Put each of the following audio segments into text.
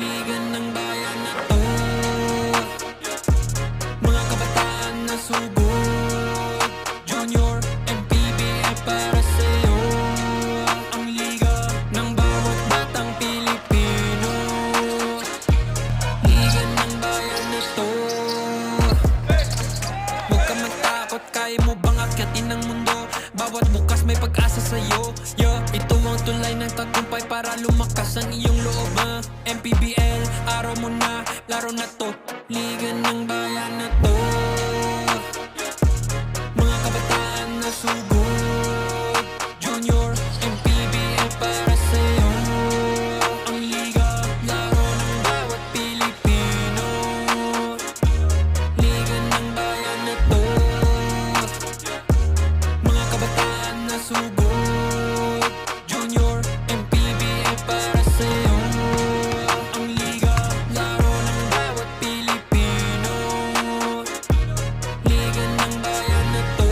Liga ng bayan na to, mga kabataan na sugod. Junior, MPBL para sa'yo. Ang liga ng bawat batang Pilipino. Liga ng bayan na to. Huwag ka matakot, kaya mo bang akyatin ang mundo? Bawat bukas may pag-asa sa'yo. Ito ang tulay ng tagumpay para lumakas ang iyong loob. MPBL, araw mo na, laro na to. Liga ng bayan na to, mga kabataan na sugod. Junior, MPBL para sa'yo. Ang liga, laro ng bawat Pilipino. Liga ng bayan na to, mga kabataan na sugod. Junior, MPBL para sa'yo. Ang liga, laro ng bawat Pilipino. Liga ng bayan na to.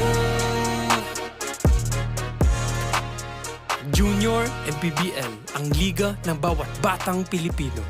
Junior, MPBL, ang liga ng bawat batang Pilipino.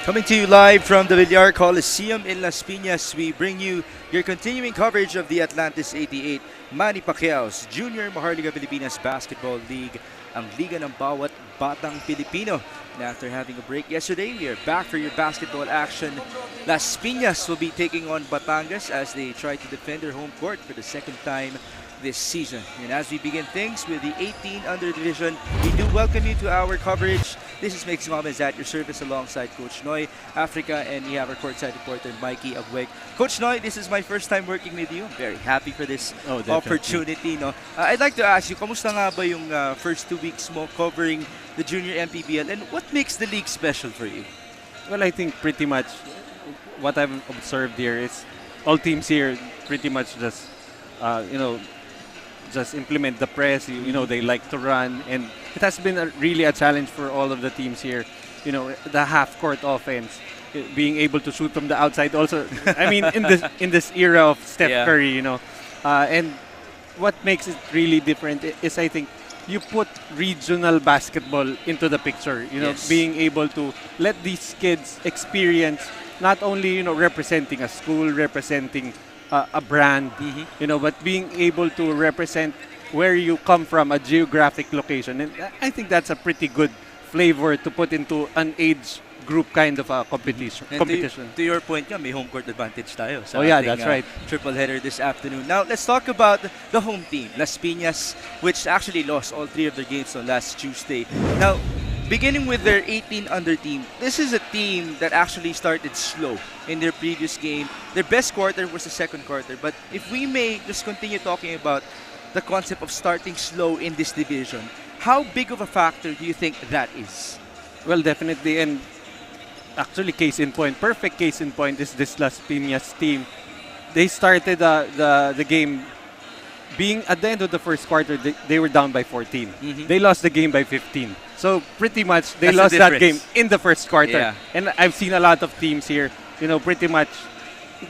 Coming to you live from the Villar Coliseum in Las Piñas, we bring you your continuing coverage of the Atlantis 88 Manny Pacquiao's Junior Maharlika Pilipinas Basketball League, ang liga ng bawat batang Pilipino. And after having a break yesterday, we are back for your basketball action. Las Piñas will be taking on Batangas as they try to defend their home court for the second time this season. And as we begin things with the 18 under division, we do welcome you to our coverage. This is Mix Mamas at your service alongside Coach Noy, Africa, and we have our courtside reporter Mikey Abweg. Coach Noy, this is my first time working with you. I'm very happy for this opportunity. No, I'd like to ask you, kamusta nga ba yung first 2 weeks mo covering the Junior MPBL, and what makes the league special for you? Well, I think pretty much what I've observed here is all teams here pretty much just, just implement the press. They like to run, and it has been really a challenge for all of the teams here. The half-court offense, being able to shoot from the outside. Also, I mean, in this era of Steph Curry, and what makes it really different is, I think, you put regional basketball into the picture. Being able to let these kids experience not only representing a school, representing a brand, but being able to represent where you come from, a geographic location. And I think that's a pretty good flavor to put into an age group kind of a competition. To your point, may home court advantage tayo sa that's right. Triple header this afternoon. Now, let's talk about the home team, Las Piñas, which actually lost all 3 of their games on last Tuesday. Now, beginning with their 18 under team, this is a team that actually started slow in their previous game. Their best quarter was the second quarter. But if we may just continue talking about the concept of starting slow in this division, how big of a factor do you think that is? Well, definitely. And actually, perfect case in point is this Las Piñas team. They started the game being at the end of the first quarter, they were down by 14. They lost the game by 15. So pretty much they lost that game in the first quarter. Yeah. And I've seen a lot of teams here, pretty much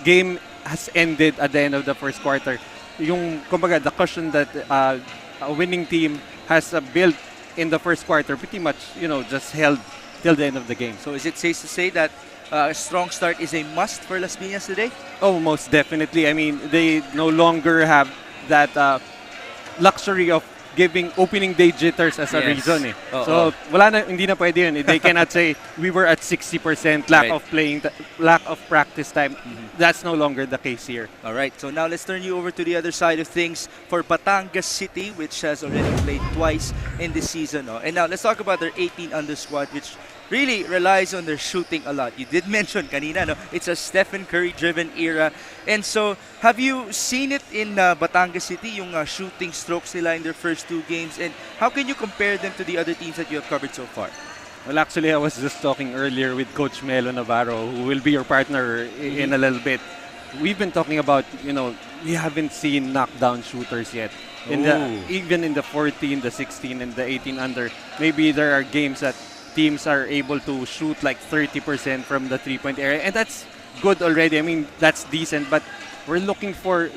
game has ended at the end of the first quarter. Kumbaga, the cushion that a winning team has built in the first quarter pretty much, just held till the end of the game. So is it safe to say that a strong start is a must for Las Piñas today? Oh, most definitely. I mean, they no longer have that luxury of giving opening day jitters as a reason. So hindi na pwede yun. They cannot say we were at 60% lack of playing, lack of practice time. That's no longer the case here. All right, so now let's turn you over to the other side of things for Batangas City, which has already played twice in this season. And now let's talk about their 18 under squad, which really relies on their shooting a lot. You did mention kanina, it's a Stephen Curry-driven era. And so, have you seen it in Batangas City, yung shooting strokes nila in their first 2 games? And how can you compare them to the other teams that you have covered so far? Well, actually, I was just talking earlier with Coach Melo Navarro, who will be your partner in a little bit. We've been talking about, we haven't seen knockdown shooters yet. Even in the 14, the 16, and the 18 under, maybe there are games that teams are able to shoot like 30% from the 3-point area, and that's good already. I mean, that's decent, but we're looking for,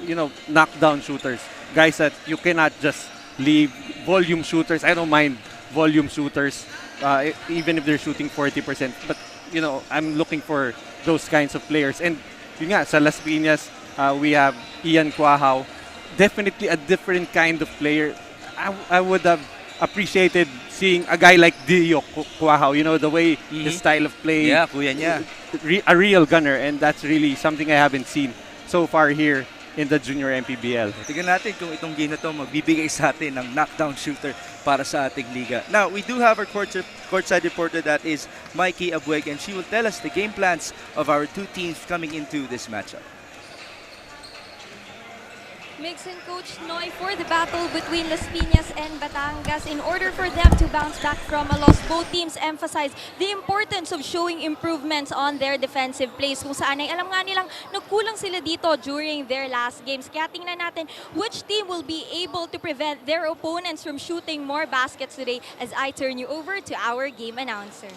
knockdown shooters, guys that you cannot just leave. Volume shooters, I don't mind volume shooters, even if they're shooting 40%, but, I'm looking for those kinds of players. And yun nga, sa Las Piñas, we have Ian Quahao, definitely a different kind of player. I would have appreciated seeing a guy like Dio Quahao, the way his style of play. Yeah, kuya niya. A real gunner, and that's really something I haven't seen so far here in the Junior MPBL. Tignan natin kung itong game na to magbibigay sa atin ng knockdown shooter para sa ating liga. Now, we do have our courtside reporter, that is Mikey Abweg, and she will tell us the game plans of our 2 teams coming into this matchup. Mix and Coach Noy, for the battle between Las Piñas and Batangas, in order for them to bounce back from a loss, both teams emphasize the importance of showing improvements on their defensive plays. Kung saan ay alam nga nilang nagkulang sila dito during their last games. Kaya tingnan natin which team will be able to prevent their opponents from shooting more baskets today, as I turn you over to our game announcer.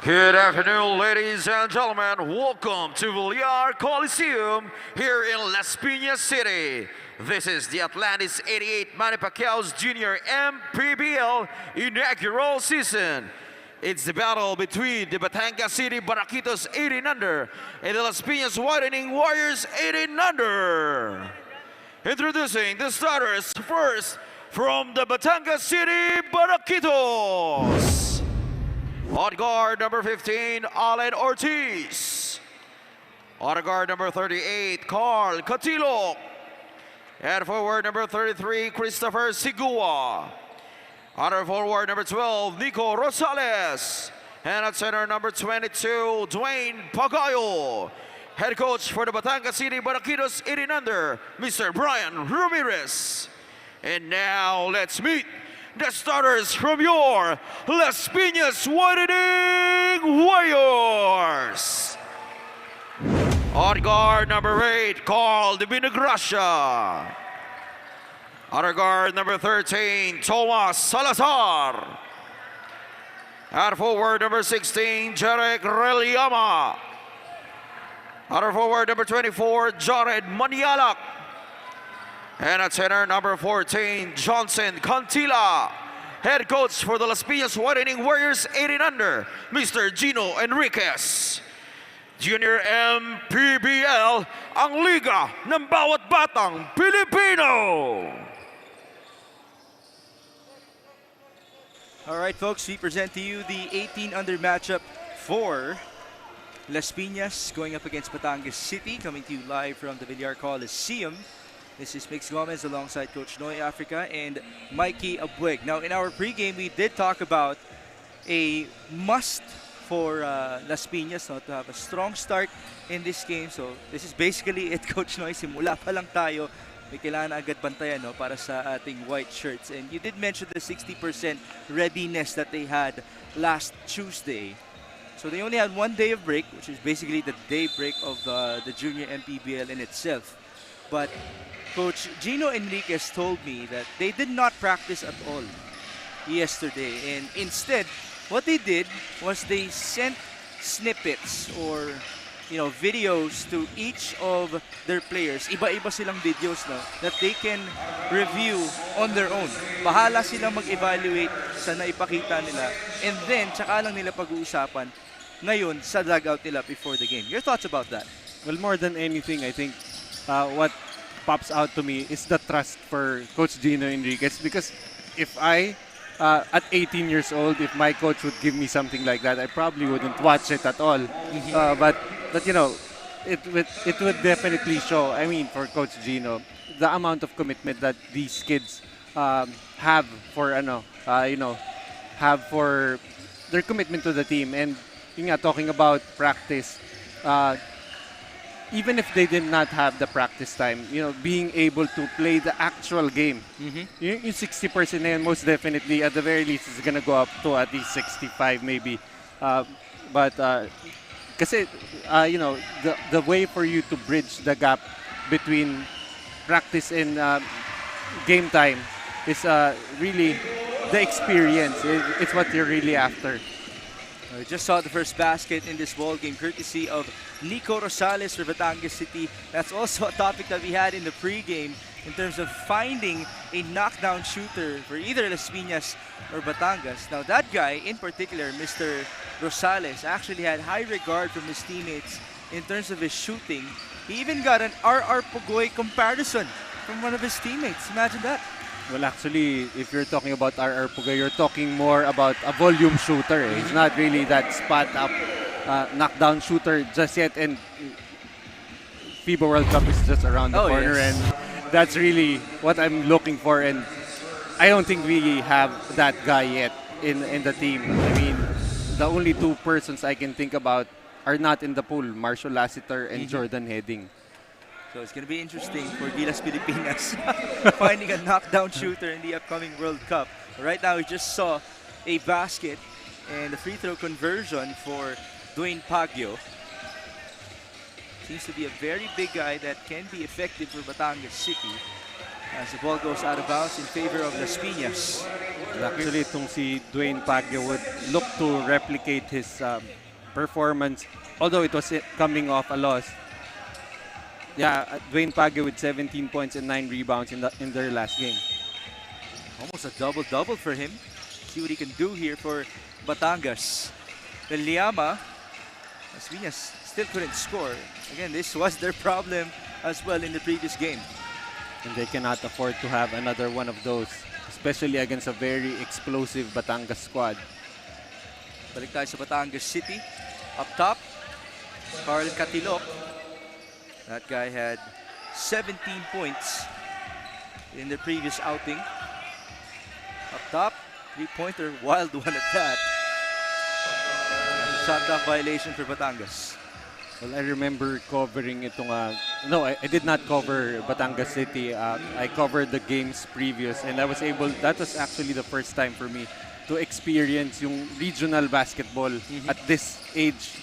Good afternoon, ladies and gentlemen. Welcome to Villar Coliseum here in Las Piñas City. This is the Atlantis 88 Manny Pacquiao's Junior MPBL inaugural season. It's the battle between the Batangas City Baraquitos 18 under and the Las Piñas Widening Warriors 18 under. Introducing the starters first from the Batangas City Baraquitos. On guard number 15, Allen Ortiz. On guard number 38, Carl Catilo. And forward number 33, Christopher Sigua. On forward number 12, Nico Rosales. And at center number 22, Dwayne Pagayo. Head coach for the Batangas City Baraquitos 18 under, Mr. Brian Ramirez. And now let's meet the starters from your Las Piñas Widening Warriors. On guard number 8, Carl de Vinagracia. On guard number 13, Tomas Salazar. At forward number 16, Jarek Reliama. At forward number 24, Jared Manialak. And at center number 14, Johnson Cantila. Head coach for the Las Piñas Widening Warriors 18 under, Mr. Gino Enriquez. Junior MPBL, ang liga ng bawat batang Pilipino. All right, folks, we present to you the 18 under matchup for Las Piñas going up against Batangas City, coming to you live from the Villar Coliseum. This is Mix Gomez alongside Coach Noy Africa and Mikey Abueg. Now, in our pregame, we did talk about a must for Las Piñas to have a strong start in this game. So, this is basically it, Coach Noy. Simula pa lang tayo. May kailangan agad bantayan para sa ating white shirts. And you did mention the 60% readiness that they had last Tuesday. So they only had 1 day of break, which is basically the day break of the Junior MPBL in itself. But Coach Gino Enriquez told me that they did not practice at all yesterday. And instead, what they did was they sent snippets or videos to each of their players. Iba-iba silang videos that they can review on their own. Bahala silang mag-evaluate sa naipakita nila. And then, tsaka lang nila pag-uusapan ngayon sa dugout nila before the game. Your thoughts about that? Well, more than anything, I think what pops out to me is the trust for Coach Gino Enriquez, because if I, at 18 years old, if my coach would give me something like that, I probably wouldn't watch it at all. But it would definitely show, I mean, for Coach Gino, the amount of commitment that these kids have for, have for their commitment to the team. And talking about practice, even if they did not have the practice time, being able to play the actual game, yung 60% na yun, most definitely, at the very least, is gonna go up to at least 65 maybe. Kasi, the way for you to bridge the gap between practice and game time is really the experience. It's what you're really after. We just saw the first basket in this ball game, courtesy of Nico Rosales for Batangas City. That's also a topic that we had in the pregame in terms of finding a knockdown shooter for either Las Piñas or Batangas. Now that guy in particular, Mr. Rosales, actually had high regard from his teammates in terms of his shooting. He even got an RR Pugoy comparison from one of his teammates. Imagine that. Well, actually, if you're talking about RR Pugoy, you're talking more about a volume shooter. He's not really that spot-up knockdown shooter just yet. And FIBA World Cup is just around the corner. Yes. And that's really what I'm looking for. And I don't think we have that guy yet in the team. I mean, the only two persons I can think about are not in the pool, Marshall Lassiter and Jordan Heading. So it's going to be interesting for Gilas Pilipinas finding a knockdown shooter in the upcoming World Cup. Right now, we just saw a basket and a free throw conversion for Dwayne Pagyo. Seems to be a very big guy that can be effective for Batangas City as the ball goes out of bounds in favor of Las Piñas. Actually, itong si Dwayne Pagyo would look to replicate his performance, although it was coming off a loss. Yeah, Dwayne Page with 17 points and 9 rebounds in their last game. Almost a double-double for him. See what he can do here for Batangas. The Liama, Las Piñas still couldn't score. Again, this was their problem as well in the previous game. And they cannot afford to have another one of those, especially against a very explosive Batangas squad. Balik tayo sa Batangas City. Up top, Carl Catilok. That guy had 17 points in the previous outing. Up top, three-pointer, wild one at that. Shot clock violation for Batangas. Well, I remember covering itong, no, I did not cover Batangas City. I covered the games previous and I was able, that was actually the first time for me to experience yung regional basketball at this age.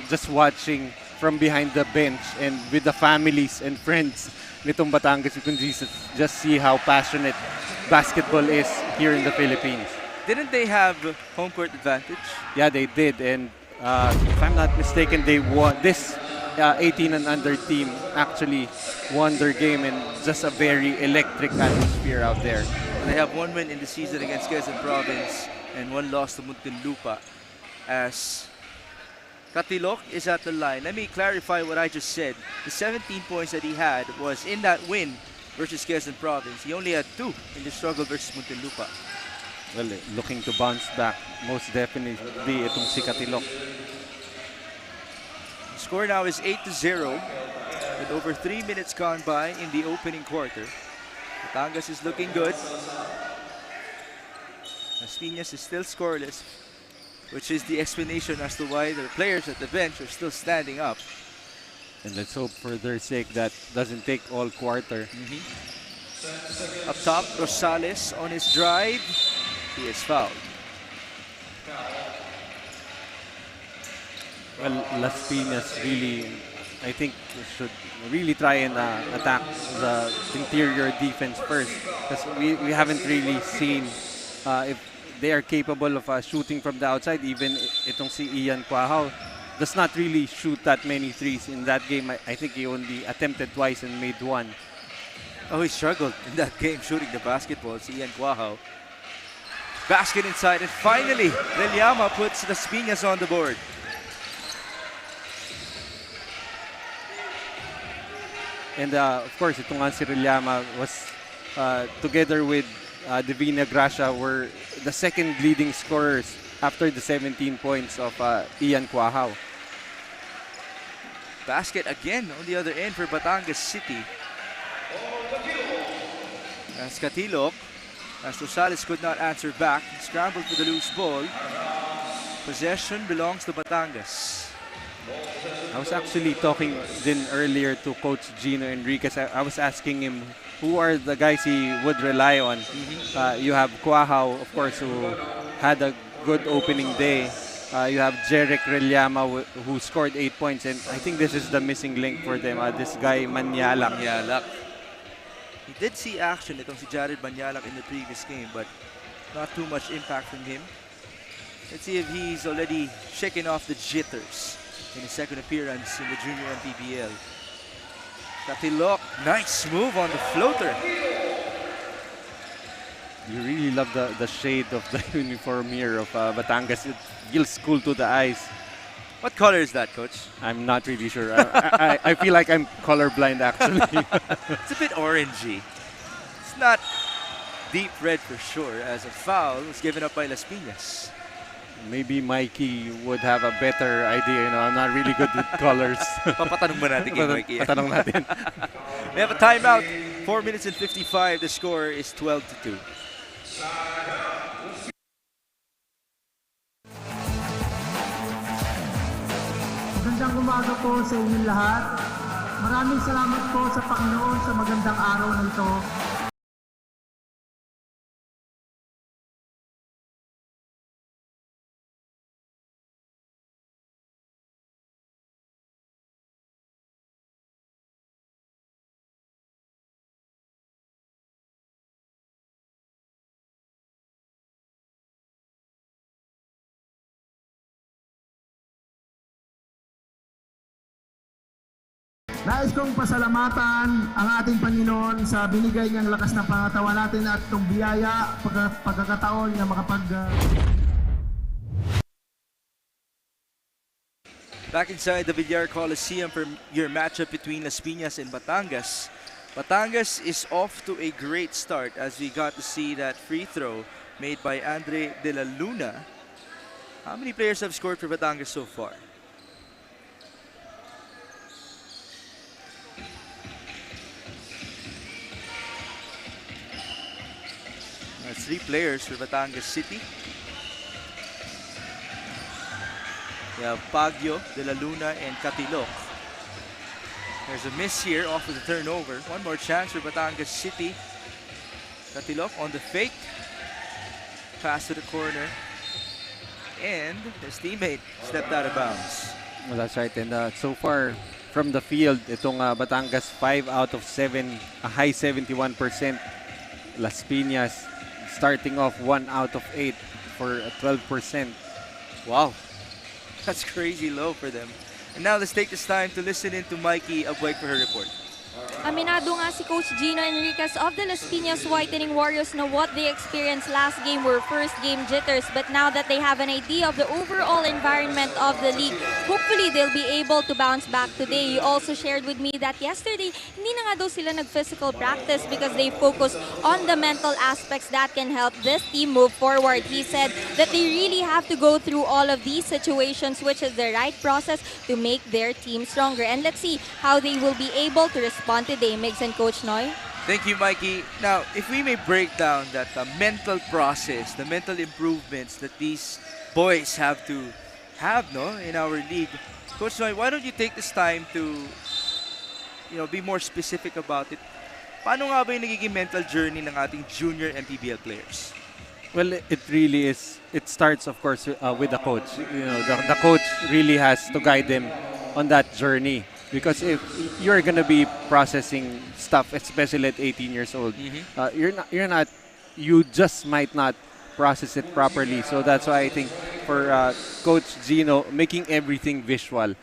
Just watching from behind the bench and with the families and friends nitong Batangas, you can just see how passionate basketball is here in the Philippines. Didn't they have home court advantage? Yeah, they did, and if I'm not mistaken, they won. This 18 and under team actually won their game in just a very electric atmosphere out there. They have one win in the season against Quezon Province and one loss to Muntinlupa as Catilok is at the line. Let me clarify what I just said. The 17 points that he had was in that win versus Quezon Province. He only had 2 in the struggle versus Muntinlupa. Well, looking to bounce back, most definitely itong si Catilok. Score now is 8-0 with over 3 minutes gone by in the opening quarter. Batangas is looking good. Las Piñas is still scoreless, which is the explanation as to why the players at the bench are still standing up. And let's hope for their sake that doesn't take all quarter. Up top, Rosales on his drive. He is fouled. Well, Las Piñas really, I think, should really try and attack the interior defense first, because we haven't really seen if they are capable of shooting from the outside. Even itong si Ian Quahao does not really shoot that many threes in that game. I think he only attempted twice and made 1. Oh, he struggled in that game shooting the basketball. Si Ian Quahao. Basket inside, and finally, Leliama puts Las Piñas on the board. And of course, itong si Leliama was together with Divina Gracia were the second leading scorers after the 17 points of Ian Quahao. Basket again on the other end for Batangas City. As Catilok, as Rosales could not answer back, scrambled for the loose ball. Possession belongs to Batangas. I was actually talking then earlier to Coach Gino Enriquez. I was asking him who are the guys he would rely on. You have Quahao, of course, who had a good opening day. You have Jeric Relliama who scored 8 points, and I think this is the missing link for them. This guy Manyalak. He did see action itong si Jared Manyalak in the previous game, but not too much impact from him. Let's see if he's already shaking off the jitters in his second appearance in the junior MPBL. Catilok, nice move on the floater. You really love the shade of the uniform here of Batangas. It feels cool to the eyes. What color is that, Coach? I'm not really sure. I feel like I'm colorblind, actually. It's a bit orangey. It's not deep red for sure, as a foul was given up by Las Piñas. Maybe Mikey would have a better idea. I'm not really good with colors. Papatanong ba natin kay Mikey? Patanong natin. We have a timeout. 4 minutes and 55. The score is 12-2. Magandang umaga po sa inyong lahat. Maraming salamat po sa Panginoon sa magandang araw na ito. Nais kong pasalamatan ang ating Panginoon sa binigay niyang lakas ng pangatawan natin at itong biyaya, pagkakataon na Back inside the Villar Coliseum for your matchup between Las Piñas and Batangas. Batangas is off to a great start as we got to see that free throw made by Andre de la Luna. How many players have scored for Batangas so far? That's 3 players for Batangas City. We have Pagyo, De La Luna, and Catilok. There's a miss here off of the turnover. One more chance for Batangas City. Catilok on the fake. Pass to the corner. And his teammate stepped out of bounds. Well, that's right. And so far from the field, itong Batangas 5 out of 7, a high 71%. Las Piñas starting off 1 out of 8 for a 12%. Wow, that's crazy low for them. And now let's take this time to listen in to Mikey Abweg for her report. Aminado nga si Coach Gino Enriquez of the Las Piñas Whitening Warriors na what they experienced last game were first game jitters, but now that they have an idea of the overall environment of the league, hopefully they'll be able to bounce back today. He also shared with me that yesterday, hindi na nga daw sila nag-physical practice because they focus on the mental aspects that can help this team move forward. He said that they really have to go through all of these situations, which is the right process to make their team stronger. And let's see how they will be able to respond today, Migs and Coach Noy. Thank you, Mikey. Now, if we may break down that mental process, the mental improvements that these boys have to have, no, in our league, Coach Noy, why don't you take this time to, be more specific about it? Paano nga ba yung nagiging mental journey ng ating junior MPBL players? Well, it really is. It starts, of course, with the coach. The coach really has to guide them on that journey. Because if you're gonna be processing stuff, especially at 18 years old, you just might not process it properly. So that's why I think for Coach Gino, making everything visual,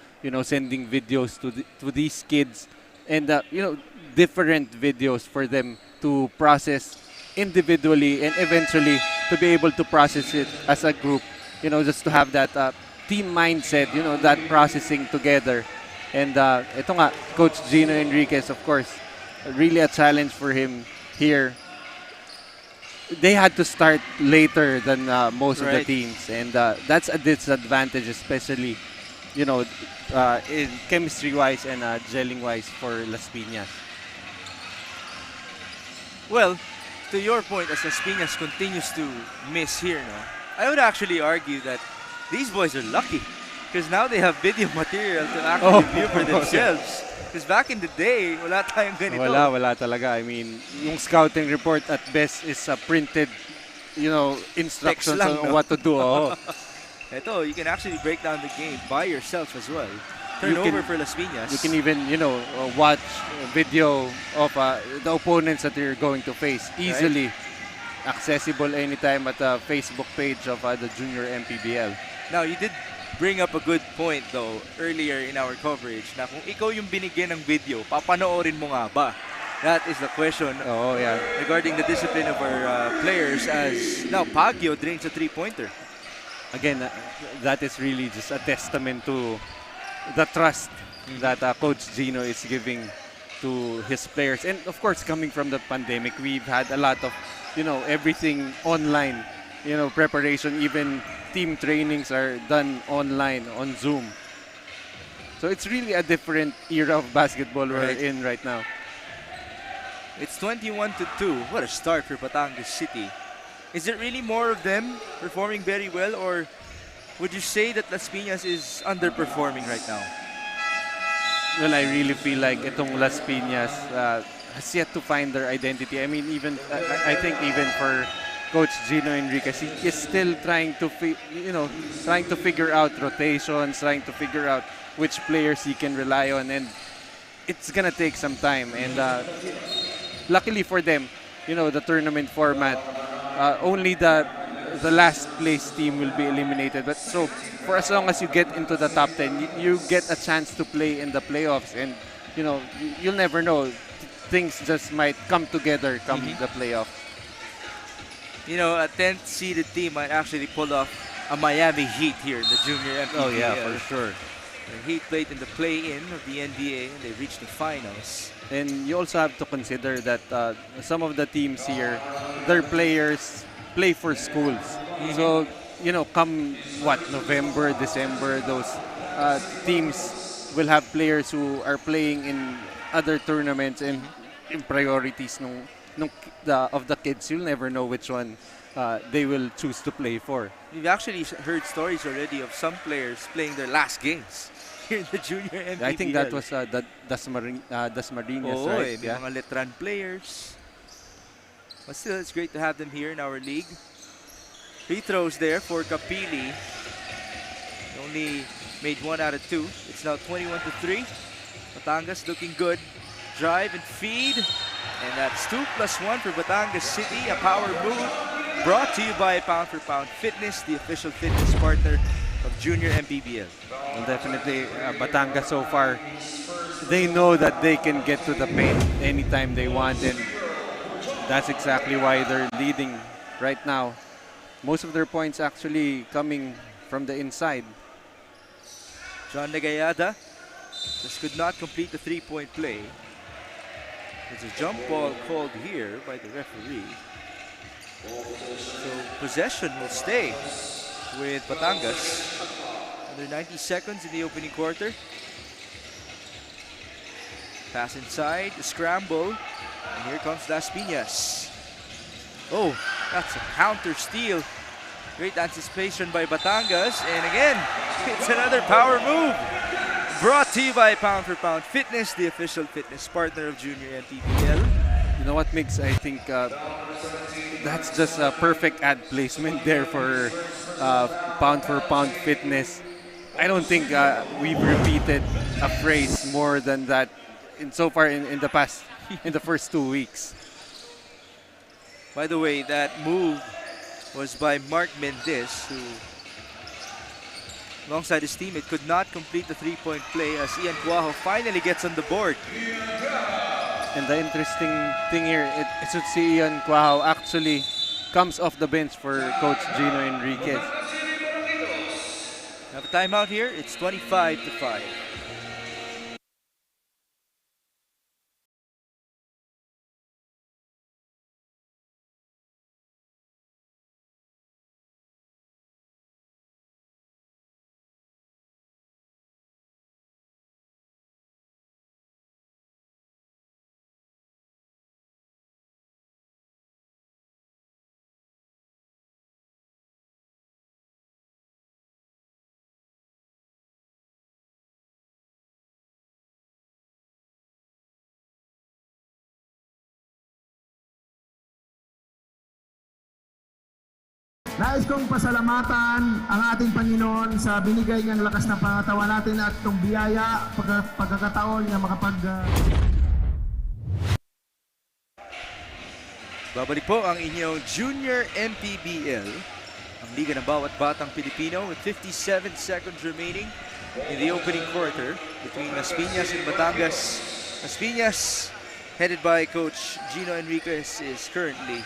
sending videos to these kids, and different videos for them to process individually and eventually to be able to process it as a group. Just to have that team mindset, that processing together. And ito nga, Coach Gino Enriquez, of course, really a challenge for him here. They had to start later than most of the teams, and that's a disadvantage, especially, in chemistry-wise and gelling-wise for Las Piñas. Well, to your point, as Las Piñas continues to miss here, I would actually argue that these boys are lucky. Because now they have video material to actually view for themselves. Because back in the day, wala tayong ganito. Wala talaga. I mean, yung scouting report at best is printed, instructions lang, on what to do. Ito, you can actually break down the game by yourself as well. Turnover for Las Piñas. You can even, watch video of the opponents that you're going to face easily. Right. Accessible anytime at the Facebook page of the Junior MPBL. Now, you did bring up a good point though earlier in our coverage na kung ikaw yung binigyan ng video, papanoorin mo nga ba? That is the question regarding the discipline of our players as now Pagyo drains a 3-pointer. Again, that is really just a testament to the trust that Coach Gino is giving to his players. And of course, coming from the pandemic, we've had a lot of, everything online, preparation, even team trainings are done online, on Zoom. So it's really a different era of basketball we're in right now. It's 21-2. What a start for Batangas City. Is it really more of them performing very well, or would you say that Las Piñas is underperforming right now? Well, I really feel like itong Las Piñas has yet to find their identity. I mean, I think even for Coach Gino Enriquez, he is still trying to figure out rotations, trying to figure out which players he can rely on, and it's gonna take some time. And luckily for them, the tournament format, only the last place team will be eliminated. But so for as long as you get into the top 10, you get a chance to play in the playoffs, and you'll never know. Things just might come together come the playoff. A 10th seeded team might actually pull off a Miami Heat here in the junior MPBL. Oh yeah, for sure. The Heat played in the play-in of the NBA and they reached the finals. And you also have to consider that some of the teams here, their players play for schools. So, come November, December, those teams will have players who are playing in other tournaments and in priorities of the kids. You'll never know which one they will choose to play for. We've actually heard stories already of some players playing their last games here in the junior MPBL. I think that was the Dasmariñas, right? Yeah. Mga Letran players. But still, it's great to have them here in our league. Free throws there for Kapili. He only made 1 out of 2. It's now 21-3. Batangas looking good. Drive and feed. And that's 2+1 for Batangas City. A power move brought to you by Pound for Pound Fitness, the official fitness partner of Junior MPBL. And definitely, Batangas so far, they know that they can get to the paint anytime they want, and that's exactly why they're leading right now. Most of their points actually coming from the inside. John Negayada just could not complete the three-point play. There's a jump ball called here by the referee. So possession will stay with Batangas. Under 90 seconds in the opening quarter. Pass inside, the scramble. And here comes Las Piñas. Oh, that's a counter steal. Great anticipation by Batangas. And again, it's another power move. Brought to you by Pound for Pound Fitness, the official fitness partner of Junior MPBL. You know what, Mix? I think that's just a perfect ad placement there for Pound for Pound Fitness. I don't think we've repeated a phrase more than that so far in the past, in the first 2 weeks. By the way, that move was by Mark Mendez, who alongside his teammate could not complete the three-point play as Ian Cuajo finally gets on the board. And the interesting thing here is to see Ian Cuajo actually comes off the bench for Coach Gino Enriquez. Have a timeout here. It's 25-5. Nais kong pasalamatan ang ating Panginoon sa binigay niyang lakas ng pangatawan natin at itong biyaya, pagkakataon niya Babalik po ang inyong Junior MPBL, ang liga ng bawat batang Pilipino, with 57 seconds remaining in the opening quarter between Las Piñas and Batangas. Las Piñas, headed by Coach Gino Enriquez, is currently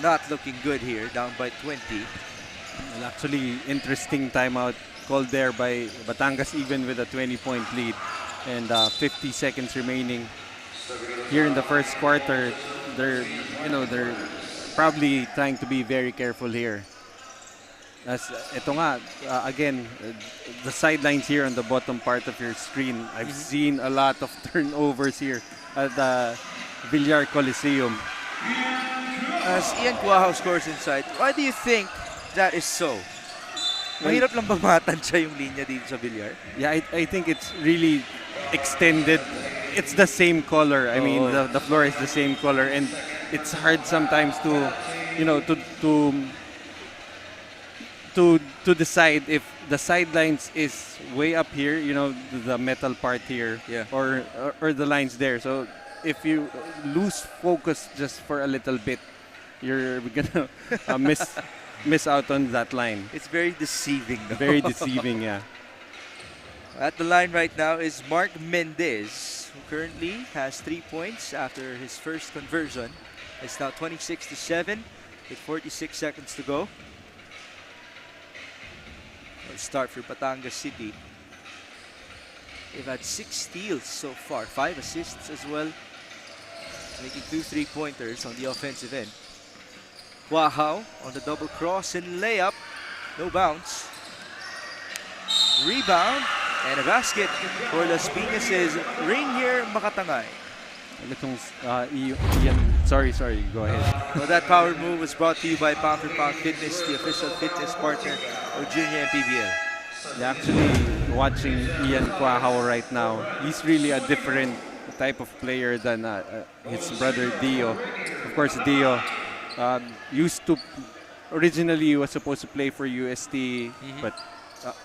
not looking good here, down by 20. Well, actually, interesting timeout called there by Batangas, even with a 20-point lead and 50 seconds remaining here in the first quarter. They're probably trying to be very careful here. As ito nga, again, the sidelines here on the bottom part of your screen. I've seen a lot of turnovers here at the Villar Coliseum. As Ian Cuajo scores inside, why do you think that is so? Mahirap lang bang matansya yung linya dito sa Villar? Yeah, I think it's really extended. It's the same color. I mean, the floor is the same color, and it's hard sometimes to decide if the sidelines is way up here, the metal part here, or the lines there. So if you lose focus just for a little bit, you're gonna miss out on that line. It's very deceiving. Very deceiving, yeah. At the line right now is Mark Mendez, who currently has 3 points after his first conversion. It's now 26-7 with 46 seconds to go. Let's start for Batangas City. They've had 6 steals so far, 5 assists as well, making 2 3-pointers on the offensive end. Wahao on the double cross and layup. No bounce. Rebound and a basket for Las Piñas' Rainier Makatangay. Ian, sorry, go ahead. Well, that power move was brought to you by Pound for Pound Fitness, the official fitness partner of Junior MPBL. Yeah, actually, watching Ian Quahao right now, he's really a different type of player than his brother Dio. Of course, Dio used to, originally he was supposed to play for UST, but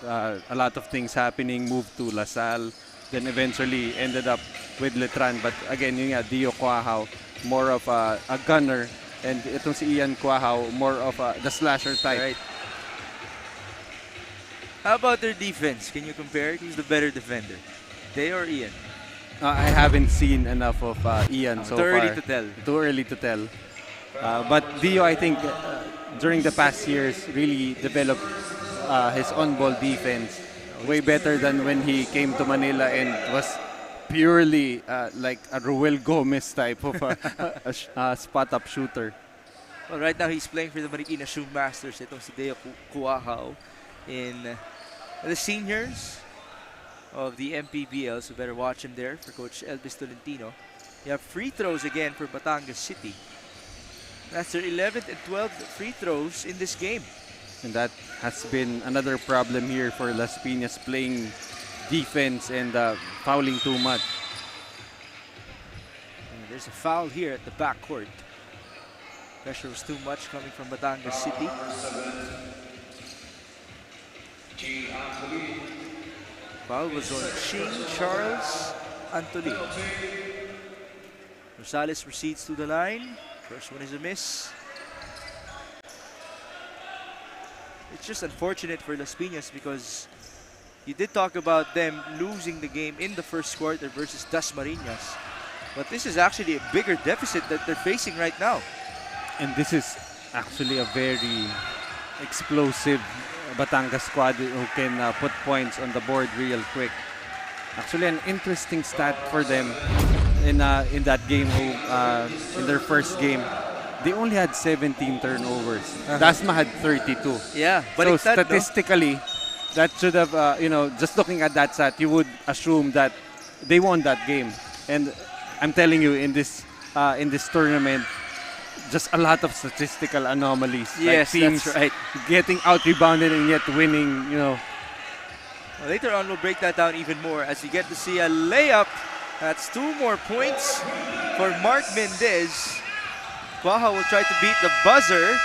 a lot of things happening, moved to La Salle, then eventually ended up with Letran. But again, yun nga, Dio Quahao, more of a gunner, and itong si Ian Quahao, more of the slasher type. Right. How about their defense? Can you compare? Who's the better defender, they or Ian? I haven't seen enough of Ian so Too far. early to tell. Too early to tell. But Dio, I think, during the past years, really developed his on-ball defense way better than when he came to Manila and was purely like a Ruel Gomez type of a spot-up shooter. Well, right now he's playing for the Marikina Shoe Masters. Itong si Deo Kuahao in the seniors of the MPBL, so better watch him there for Coach Elvis Tolentino. You have free throws again for Batangas City. That's their 11th and 12th free throws in this game. And that has been another problem here for Las Piñas, playing defense and fouling too much. And there's a foul here at the backcourt. Pressure was too much coming from Batangas City. Foul was on Ching Charles Antolin. Rosales proceeds to the line. First one is a miss. It's just unfortunate for Las Piñas because you did talk about them losing the game in the first quarter versus Dasmariñas. But this is actually a bigger deficit that they're facing right now. And this is actually a very explosive Batangas squad who can put points on the board real quick. Actually, an interesting stat for them in that game, in their first game. They only had 17 turnovers. Dasma had 32. Yeah, but so it's that, statistically, that should have, just looking at that stat, you would assume that they won that game. And I'm telling you, in this tournament, just a lot of statistical anomalies. Yes, like teams that's right. getting out-rebounded and yet winning, Well, later on, we'll break that down even more as you get to see a layup. That's 2 more points for Mark Mendez. Baja will try to beat the buzzer.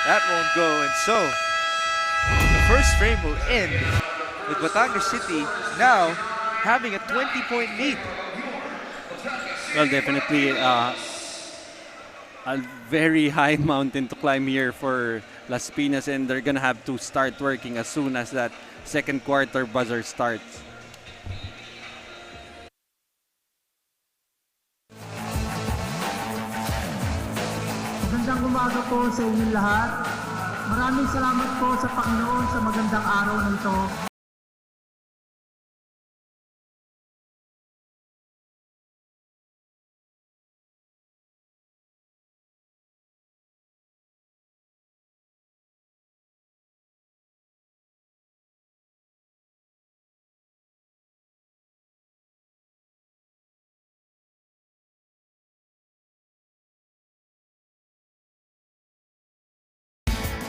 That won't go, and so the first frame will end with Batangas City now having a 20-point lead. Well, definitely a very high mountain to climb here for Las Piñas, and they're gonna have to start working as soon as that second quarter buzzer starts. Magandang umaga po sa inyong lahat. Maraming salamat po sa Panginoon sa magandang araw na ito.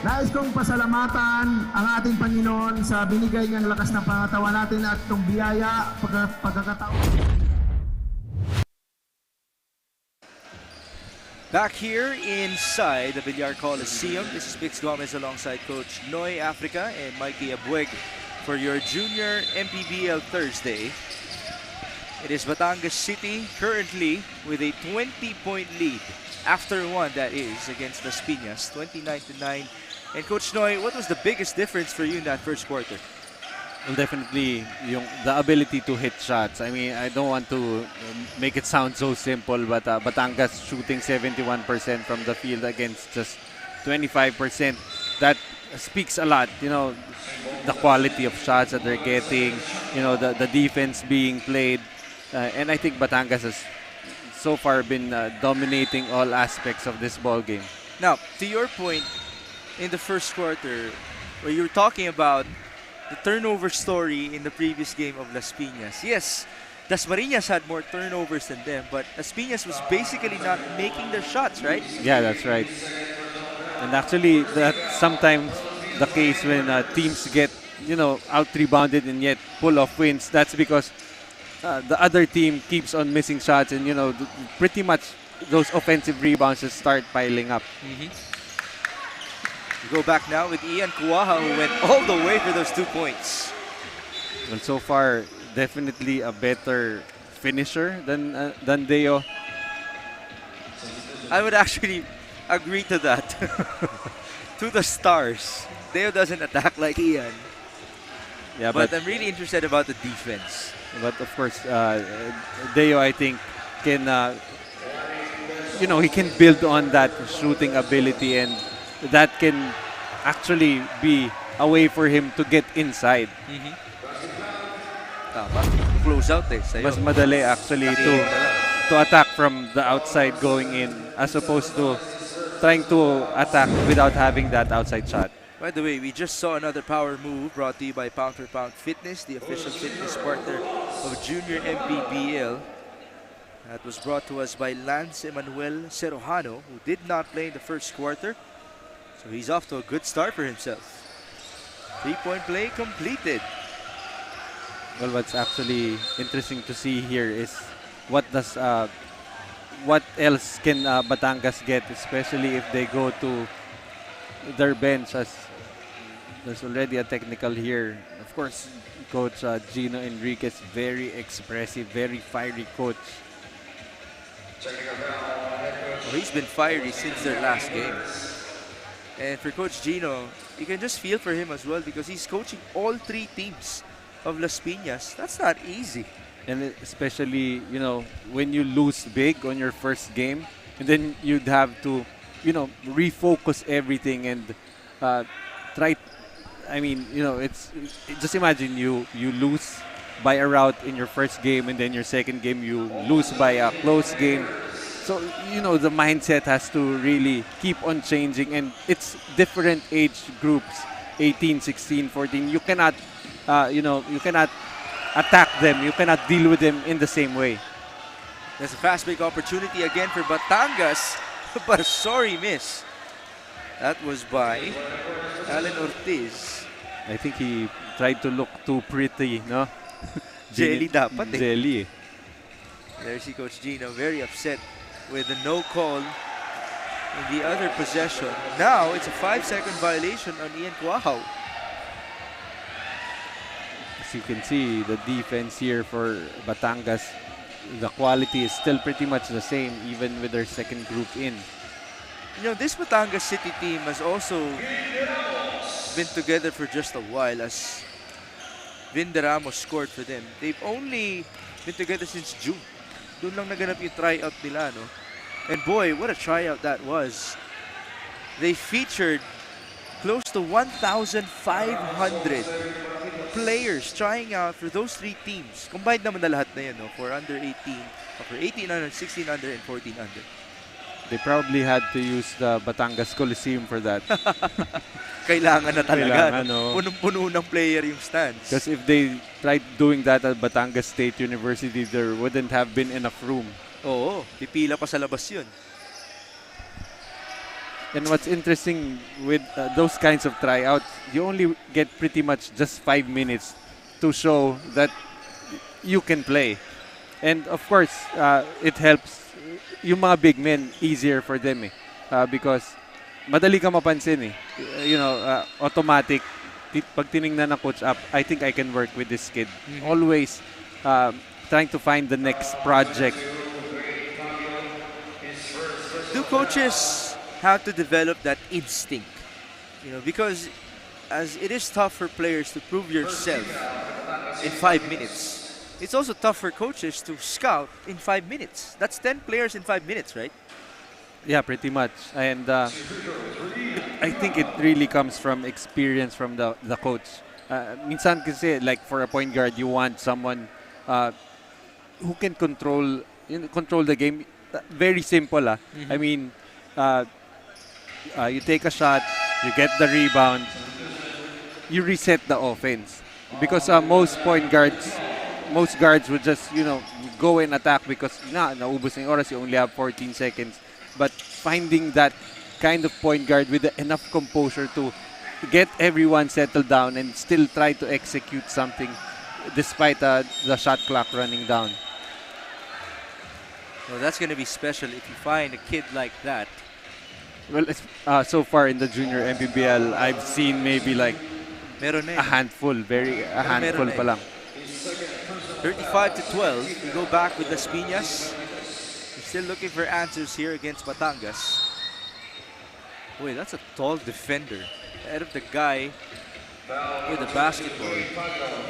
Nais kong pasalamatan ang ating Panginoon sa binigay niyang lakas ng pangatawan natin at itong biyaya, pagkakataon. Back here inside the Villar Coliseum, this is Bix Gomez alongside Coach Noy Africa and Mikey Abueg for your Junior MPBL Thursday. It is Batangas City currently with a 20-point lead. After one, that is, against Las Piñas, 29-9. And Coach Noy, what was the biggest difference for you in that first quarter? Well, definitely the ability to hit shots. I mean, I don't want to make it sound so simple, but Batangas shooting 71% from the field against just 25%. That speaks a lot. The quality of shots that they're getting. The defense being played, and I think Batangas has so far been dominating all aspects of this ball game. Now, to your point, in the first quarter, where you were talking about the turnover story in the previous game of Las Piñas. Yes, Dasmariñas had more turnovers than them, but Las Piñas was basically not making their shots, right? Yeah, that's right. And actually, that's sometimes the case when teams get, out-rebounded and yet pull off wins. That's because the other team keeps on missing shots, and, pretty much those offensive rebounds just start piling up. We go back now with Ian Kuwaha, who went all the way for those 2 points. Well, so far, definitely a better finisher than Deo. I would actually agree to that. To the stars. Deo doesn't attack like Ian. Yeah, But I'm really interested about the defense. But of course, Deo, I think, can he can build on that shooting ability, and that can actually be a way for him to get inside. Tama. Close out sa'yo. Mas madali actually to attack from the outside going in, as opposed to trying to attack without having that outside shot. By the way, we just saw another power move brought to you by Pound for Pound Fitness, the official fitness partner of Junior MPBL. That was brought to us by Lance Emanuel Cerojano, who did not play in the first quarter. So he's off to a good start for himself. 3-point play completed. Well, what's actually interesting to see here is what else can Batangas get, especially if they go to their bench, as there's already a technical here. Of course, Coach Gino Enriquez, very expressive, very fiery coach. Well, he's been fiery since their last game. And for Coach Gino, you can just feel for him as well, because he's coaching all 3 teams of Las Piñas. That's not easy. And especially, when you lose big on your first game, and then you'd have to, refocus everything and try. I mean, just imagine you lose by a rout in your first game, and then your second game you lose by a close game. So, the mindset has to really keep on changing, and it's different age groups, 18, 16, 14. You cannot, you cannot attack them. You cannot deal with them in the same way. There's a fast break opportunity again for Batangas, but a sorry miss. That was by Alan Ortiz. I think he tried to look too pretty, no? Jelly dapat eh. Jelly. There's si Coach Gino, very upset with the no call in the other possession. Now it's a 5-second violation on Ian Kuwahaw. As you can see, the defense here for Batangas, the quality is still pretty much the same, even with their second group in. This Batangas City team has also been together for just a while, as Vinderamos scored for them. They've only been together since June. Doon lang naganap yung tryout nila, no? And boy, what a tryout that was. They featured close to 1,500 players trying out for those 3 teams. Combined naman na lahat na yun, no? For under 18, for 18 under, 16 under, and 14 under. They probably had to use the Batangas Coliseum for that. Kailangan na talaga. Kailangan, no? Punong-puno ng player yung stands. Because if they tried doing that at Batangas State University, there wouldn't have been enough room. Oo, pipila pa sa labas yun. And what's interesting with those kinds of tryouts, you only get pretty much just 5 minutes to show that you can play. And of course, it helps yung mga big men, easier for them because madali ka mapansin automatic. Pag tiningnan ng coach up, I think I can work with this kid. Always trying to find the next project. Do coaches have to develop that instinct? Because as it is tough for players to prove yourself in 5 minutes, it's also tough for coaches to scout in 5 minutes. That's 10 players in 5 minutes, right? Yeah, pretty much. And I think it really comes from experience from the coach. Minsan kasi, like for a point guard, you want someone who can control the game. Very simple. I mean, you take a shot, you get the rebound, you reset the offense. Because most guards would just, go and attack because naubos na yung oras, you only have 14 seconds. But finding that kind of point guard with enough composure to get everyone settled down and still try to execute something despite the shot clock running down. Well, that's going to be special if you find a kid like that. Well, so far in the junior MPBL, I've seen maybe like Meron na a handful, a handful meron pa lang. 35-12. We go back with Las Piñas. We're still looking for answers here against Batangas. Wait, that's a tall defender. Ahead of the guy with the basketball. It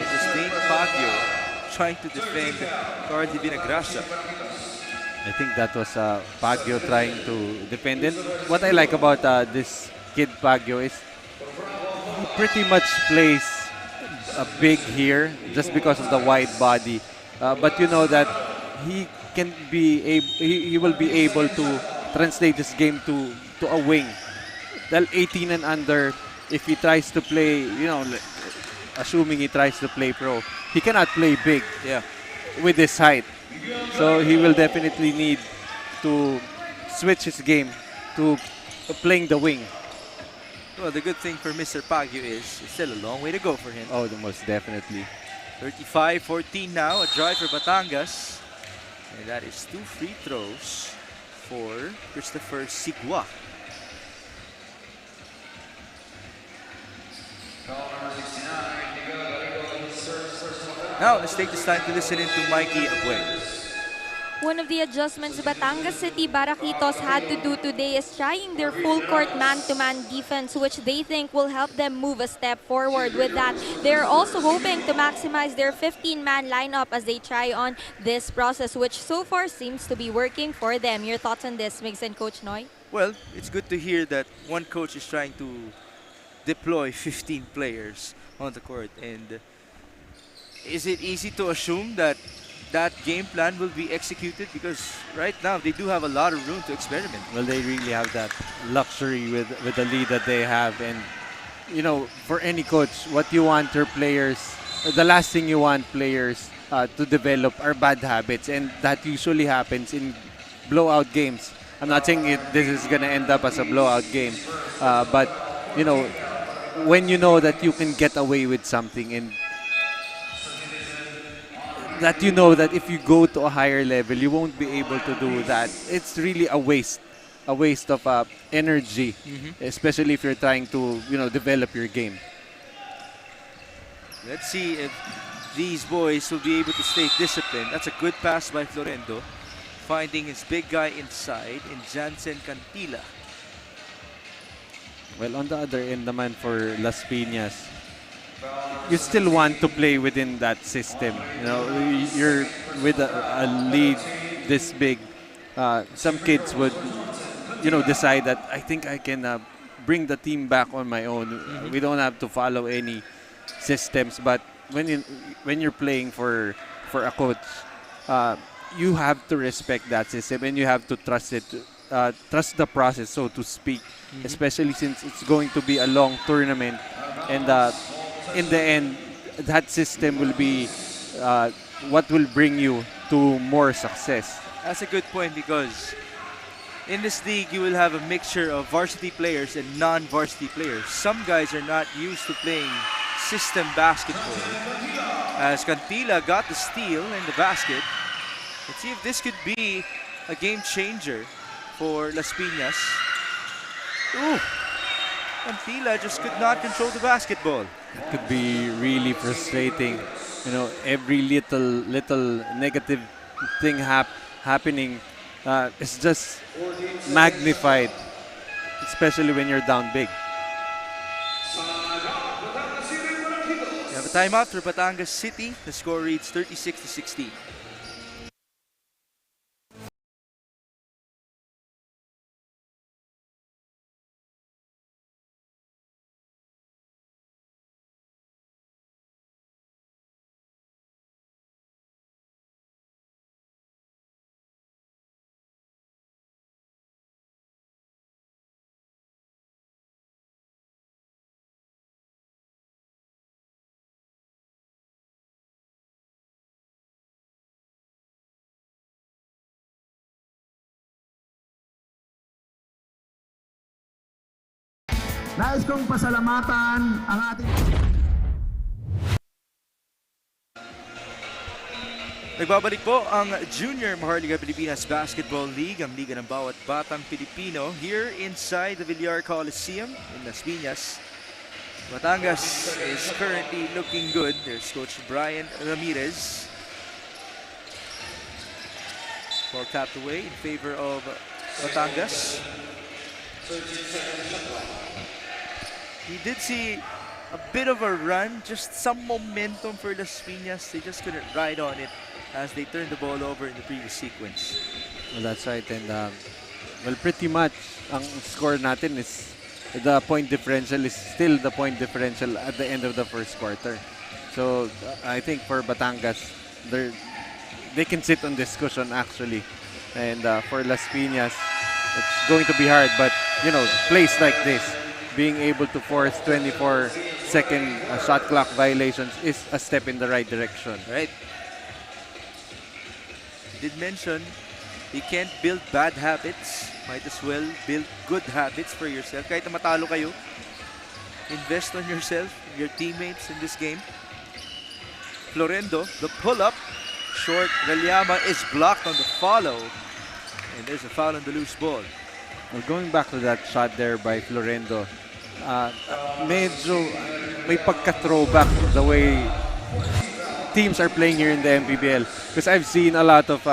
was Dane Baguio trying to defend Cardi Vinagracia. I think that was Baguio trying to defend it. What I like about this kid Baguio is he pretty much plays big here just because of the wide body. But you know that he will be able to translate this game to a wing. Well, 18 and under, if he tries to play, assuming he tries to play pro, he cannot play big with his height. So he will definitely need to switch his game to playing the wing. Well, the good thing for Mr. Baguio is it's still a long way to go for him. Oh, most definitely. 35-14 now, a drive for Batangas. And that is 2 free throws for Christopher Sigua. Now, let's take this time to listen in to Mikey Abuel. One of the adjustments Batangas City Baraquitos had to do today is trying their full court man-to-man defense, which they think will help them move a step forward. With that, they're also hoping to maximize their 15-man lineup as they try on this process, which so far seems to be working for them. Your thoughts on this, Migs and Coach Noy? Well, it's good to hear that one coach is trying to deploy 15 players on the court. And is it easy to assume that that game plan will be executed? Because right now they do have a lot of room to experiment. Well, they really have that luxury with the lead that they have. And, for any coach, what you want your players, the last thing you want players to develop are bad habits. And that usually happens in blowout games. I'm not saying this is going to end up as a blowout game. But, when you know that you can get away with something and that you know that if you go to a higher level, you won't be able to do that. It's really a waste of energy, especially if you're trying to, develop your game. Let's see if these boys will be able to stay disciplined. That's a good pass by Florendo, finding his big guy inside in Jansen Cantila. Well, on the other end naman for Las Piñas, you still want to play within that system. You're with a lead this big. Some kids would, decide that I think I can bring the team back on my own. We don't have to follow any systems. But when you're playing for a coach, you have to respect that system and you have to trust it. Trust the process, so to speak. Especially since it's going to be a long tournament, and in the end, that system will be what will bring you to more success. That's a good point, because in this league, you will have a mixture of varsity players and non-varsity players. Some guys are not used to playing system basketball. As Cantila got the steal in the basket. Let's see if this could be a game changer for Las Piñas. Ooh, Cantila just could not control the basketball. It could be really frustrating. Every little negative thing happening is just magnified, especially when you're down big. timeout for Batangas City. The score reads 36-16. Nais kong pasalamatan ang ating Nagbabalik po ang Junior Maharlika Pilipinas Basketball League, ang liga ng bawat batang Pilipino, here inside the Villar Coliseum in Las Piñas. Batangas is currently looking good. There's Coach Brian Ramirez. Ball tapped away in favor of Batangas. We did see a bit of a run, just some momentum for Las Piñas. They just couldn't ride on it as they turned the ball over in the previous sequence. Well, that's right. And well, pretty much ang score natin is the point differential is still the point differential at the end of the first quarter. So I think for Batangas, they can sit on this cushion actually. And for Las Piñas, it's going to be hard. But you know, plays like this, being able to force 24-second shot clock violations is a step in the right direction. Right. Did mention you can't build bad habits. Might as well build good habits for yourself. Kahit na matalo kayo, invest on yourself, your teammates in this game. Florendo, the pull-up. Short, Galiama is blocked on the follow. And there's a foul on the loose ball. Well, going back to that shot there by Florendo, medyo may pagka-throwback the way teams are playing here in the MPBL. Because I've seen a lot of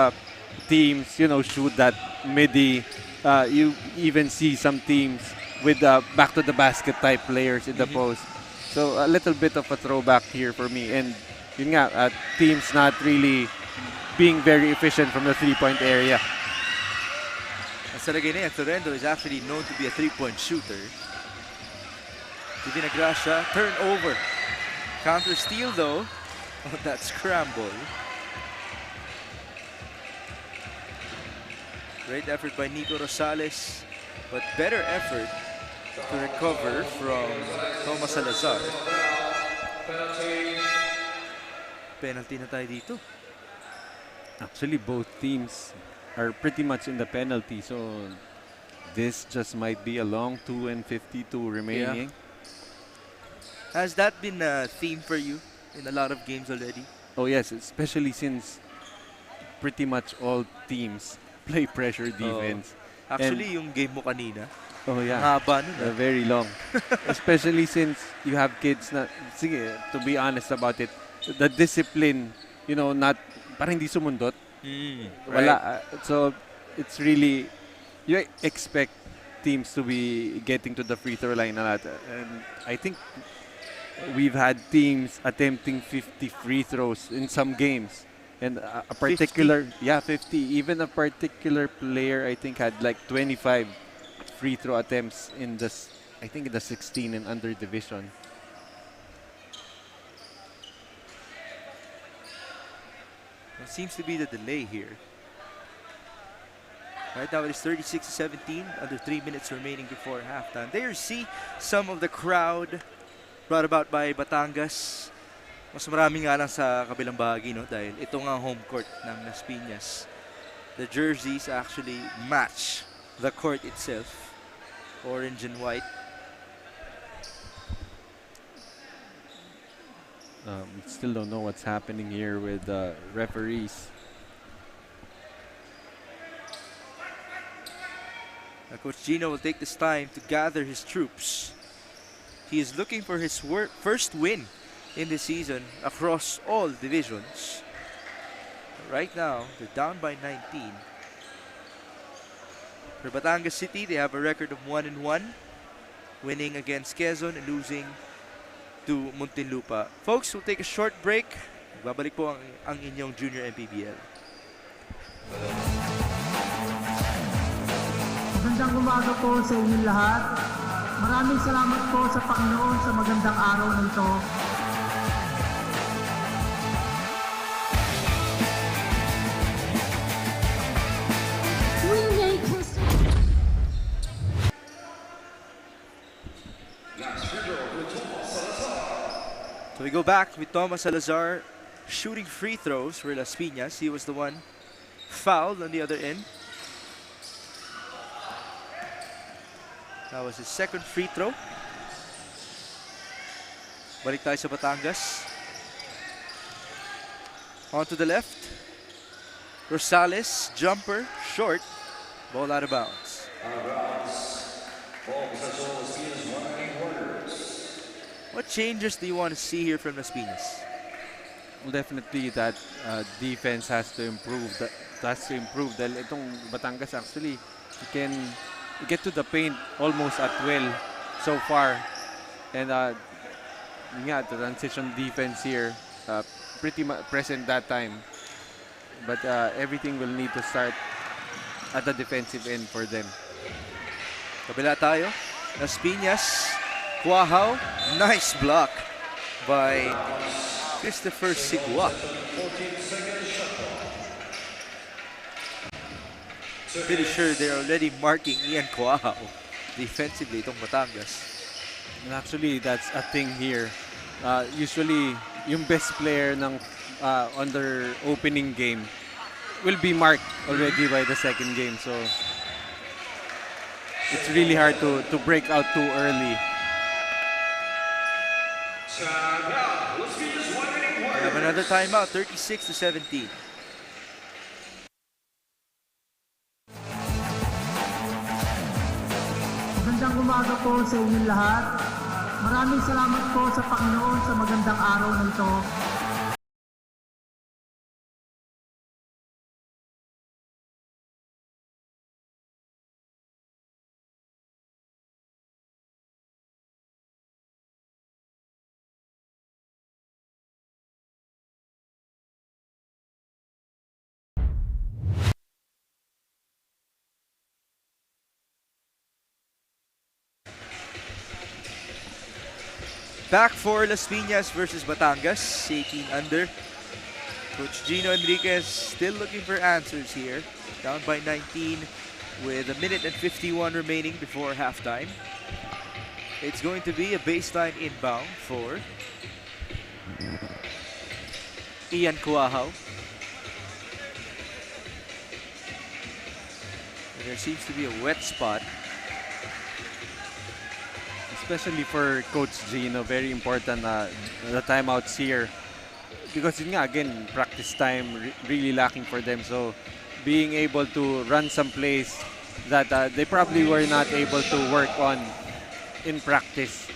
teams, you know, shoot that midi. You even see some teams with back to the basket type players in the post. So a little bit of a throwback here for me. And yun nga, teams not really being very efficient from the three-point area. Sa lagay na yan, Florendo is actually known to be a three-point shooter. Divina Gracia, turnover. Counter steal though of that scramble. Great effort by Nico Rosales, but better effort to recover from Thomas Salazar. Penalty na tayo dito. Actually, both teams are pretty much in the penalty, so this just might be a long 2 and 52 remaining. Has that been a theme for you in a lot of games already? Oh yes, especially since pretty much all teams play pressure defense. Actually, yung game mo kanina, Oh yeah, ang haba nun. very long. Especially since you have kids na, sige, to be honest about it, the discipline, you know, not, parang hindi sumundot. Wala. So, it's really, you expect teams to be getting to the free throw line a lot. And I think we've had teams attempting 50 free throws in some games. And a particular, 50. Even a particular player, I think, had like 25 free throw attempts in the, I think, in the 16 and under division. It seems to be the delay here. Right now it is 36-17, under 3 minutes remaining before halftime. There you see some of the crowd brought about by Batangas. Mas marami nga lang sa kabilang bahagi, no? Dahil ito nga home court ng Las Piñas. The jerseys actually match the court itself. Orange and white. We still don't know what's happening here with referees. Now, Coach Gino will take this time to gather his troops. He is looking for his first win in the season across all divisions. Right now, they're down by 19. For Batangas City, they have a record of 1-1, winning against Quezon and losing to Muntinlupa. Folks, we'll take a short break. Babalik po ang inyong Junior MPBL. Magandang umaga po sa inyong lahat. Maraming salamat po sa Panginoon sa magandang araw na ito. So we go back with Thomas Salazar shooting free throws for Las Piñas. He was the one fouled on the other end. That was his second free throw. Balik tayo sa Batangas. On to the left. Rosales, jumper, short. Ball out of bounds. What changes do you want to see here from Las Piñas? Well, definitely that defense has to improve. Dahil itong Batangas actually, you can get to the paint almost at will so far. And the transition defense here, pretty much present that time. But everything will need to start at the defensive end for them. Kabila tayo. Las Piñas. Cuajao, nice block by Christopher Sigua. Pretty sure they're already marking Ian Cuajao defensively itong Batangas. And actually, that's a thing here. Usually, yung best player ng on their opening game will be marked already by the second game. So, it's really hard to break out too early. We have another timeout, 36-17. Magandang umaga po sa inyong lahat. Maraming salamat po sa Panginoon sa magandang araw na ito. Back for Las Piñas versus Batangas, 18 under. Coach Gino Enriquez still looking for answers here. Down by 19 with 1 minute and 51 remaining before halftime. It's going to be a baseline inbound for Ian Cuajao. There seems to be a wet spot. Especially for Coach Gino, very important the timeouts here. Because yun nga, again, practice time really lacking for them. So, being able to run some plays that they probably were not able to work on in practice.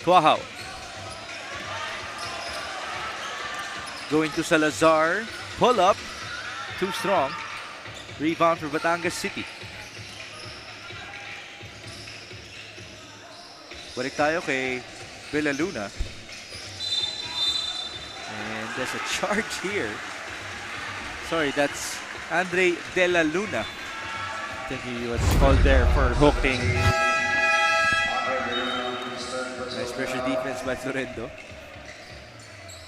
Cuajao. Going to Salazar. Pull up. Too strong. Rebound for Batangas City. Balik tayo kay Villaluna. And there's a charge here. Sorry, that's Andre De La Luna. I think he was called there for hooking. Nice pressure defense by Florendo.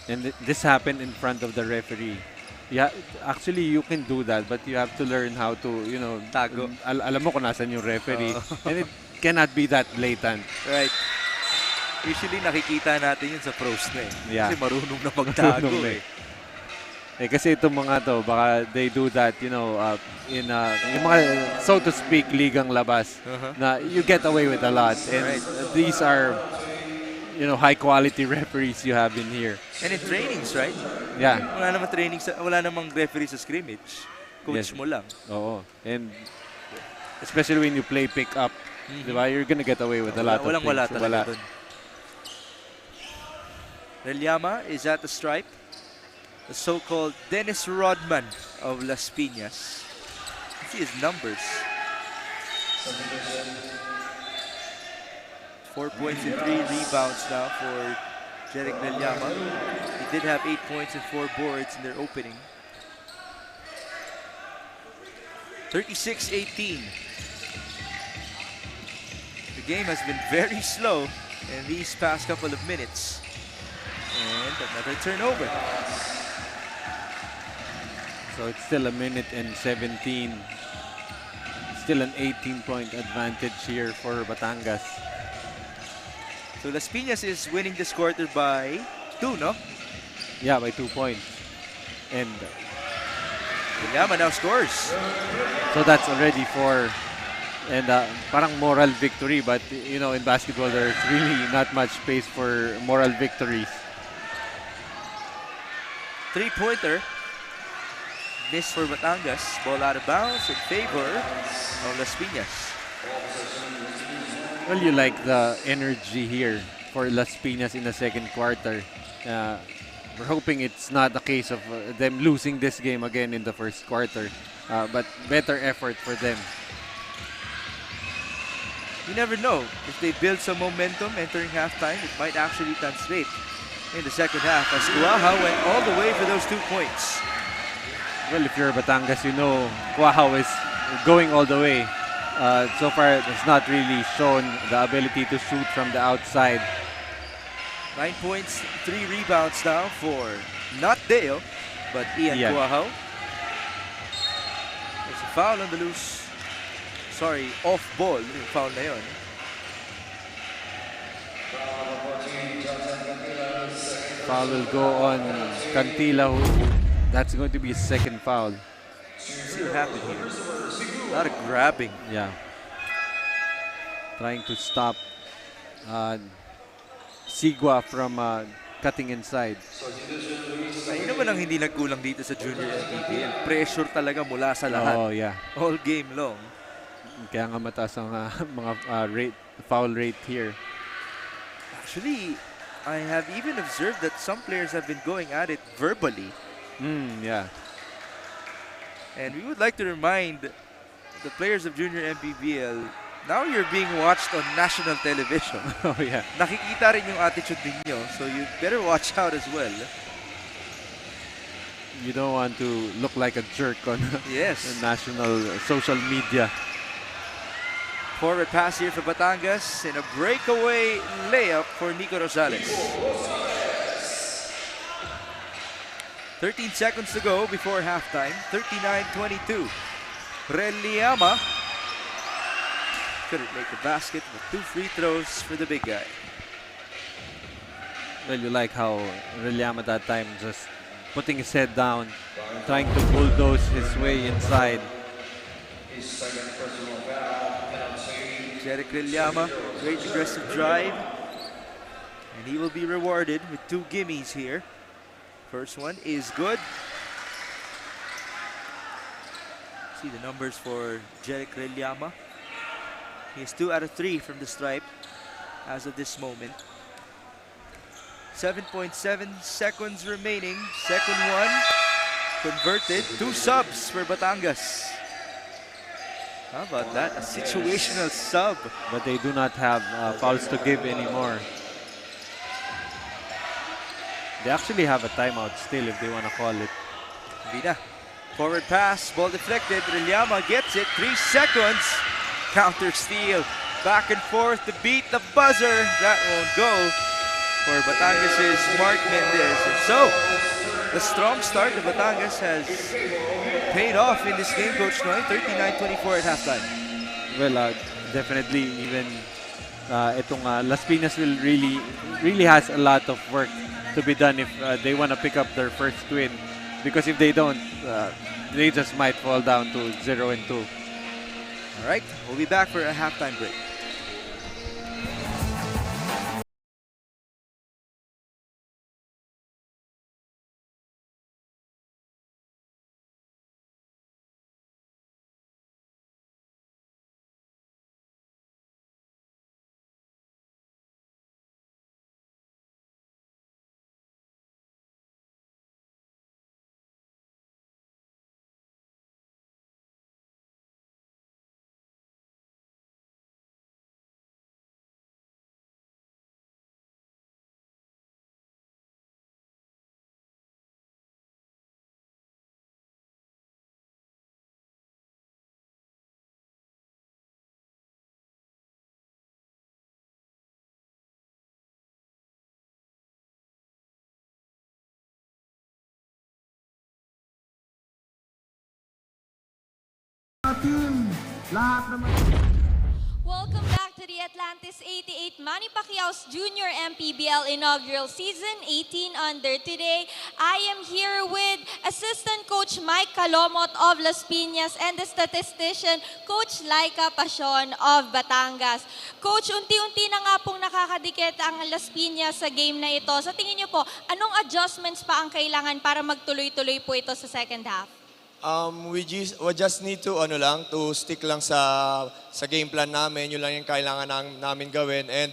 And this happened in front of the referee. Yeah, actually, you can do that, but you have to learn how to, Tago. Alam mo kung nasan yung referee. And it cannot be that blatant. Right. Usually nakikita natin yun sa pros na eh. Yeah. Kasi marunong na magtago eh. Kasi itong mga to, baka they do that, in yung mga, so to speak, ligang labas. Na you get away with a lot. And these are, high quality referees you have in here. And in trainings, right? Yeah. Wala namang referee sa scrimmage. Coach mo lang. Oo. And especially when you play pick up, diba? You're gonna get away with a lot of things. Wala talaga dun. Reliama is at the stripe. The so-called Dennis Rodman of Las Piñas. See his numbers. 4 points and 3 rebounds now for Jeric Villama. He did have 8 points and 4 boards in their opening. 36-18. The game has been very slow in these past couple of minutes. And another turnover. So it's still a minute and 17. Still an 18-point advantage here for Batangas. So Las Piñas is winning this quarter by 2, no? Yeah, by 2 points. And Villama now scores. so that's already 4. And parang moral victory, but you know, in basketball there's really not much space for moral victories. 3-pointer. Miss for Batangas. Ball out of bounds in favor of Las Piñas. Well, you like the energy here for Las Piñas in the second quarter. We're hoping it's not the case of them losing this game again in the first quarter, but better effort for them. You never know. If they build some momentum entering halftime, it might actually translate in the second half as Kuaha went all the way for those 2 points. Well, if you're Batangas, you know Kuaha is going all the way. So far, it's not really shown the ability to shoot from the outside. 9 points, 3 rebounds now for not Deo, but Ian Kuahaw. There's a foul on the loose. Sorry, off ball yung foul na yun. Foul will go on Cantila. That's going to be his second foul. See what happened here. A lot of grabbing. Yeah. Trying to stop Sigua from cutting inside. Ay, naman ang hindi nagkulang dito sa Junior MPBL. Pressure talaga mula sa lahat. Oh, yeah. All game long. Kaya nga mataas ang mga foul rate here. Actually, I have even observed that some players have been going at it verbally. Yeah. And we would like to remind the players of Junior MPBL, now you're being watched on national television. Oh, yeah. Nakikita rin yung attitude ninyo, so you better watch out as well. You don't want to look like a jerk on Yes. national social media. Forward pass here for Batangas and a breakaway layup for Nico Rosales. 13 seconds to go before halftime. 39-22. Reliama couldn't make the basket, but 2 free throws for the big guy. Well, you like how Reliama that time just putting his head down, trying to bulldoze his way inside. Jeric Reliama, great aggressive drive. And he will be rewarded with 2 gimmies here. First one is good. See the numbers for Jeric Reliama. He has 2 out of 3 from the stripe as of this moment. 7.7 seconds remaining. Second one converted. 2 subs for Batangas. How about that? A situational sub. But they do not have fouls to give anymore. They actually have a timeout still if they want to call it. Vida. Forward pass, ball deflected. Reliama gets it. 3 seconds. Counter steal. Back and forth to beat the buzzer. That won't go for Batangas' Mark Mendez. And so, the strong start of Batangas has paid off in this game, Coach Noy. 39-24 at halftime. Well, definitely even itong Las Piñas will really has a lot of work to be done if they want to pick up their first win. Because if they don't, they just might fall down to 0-2. All right, we'll be back for a halftime break. Lahat naman... Welcome back to the Atlantis 88 Manny Pacquiao's Junior MPBL Inaugural Season 18 Under. Today, I am here with Assistant Coach Mike Calomot of Las Piñas and the statistician Coach Laika Pasion of Batangas. Coach, unti-unti na nga pong nakakadikit ang Las Piñas sa game na ito. Sa tingin niyo po, anong adjustments pa ang kailangan para magtuloy-tuloy po ito sa second half? We just need to to stick lang sa game plan namin. Yun lang yung kailangan namin gawin and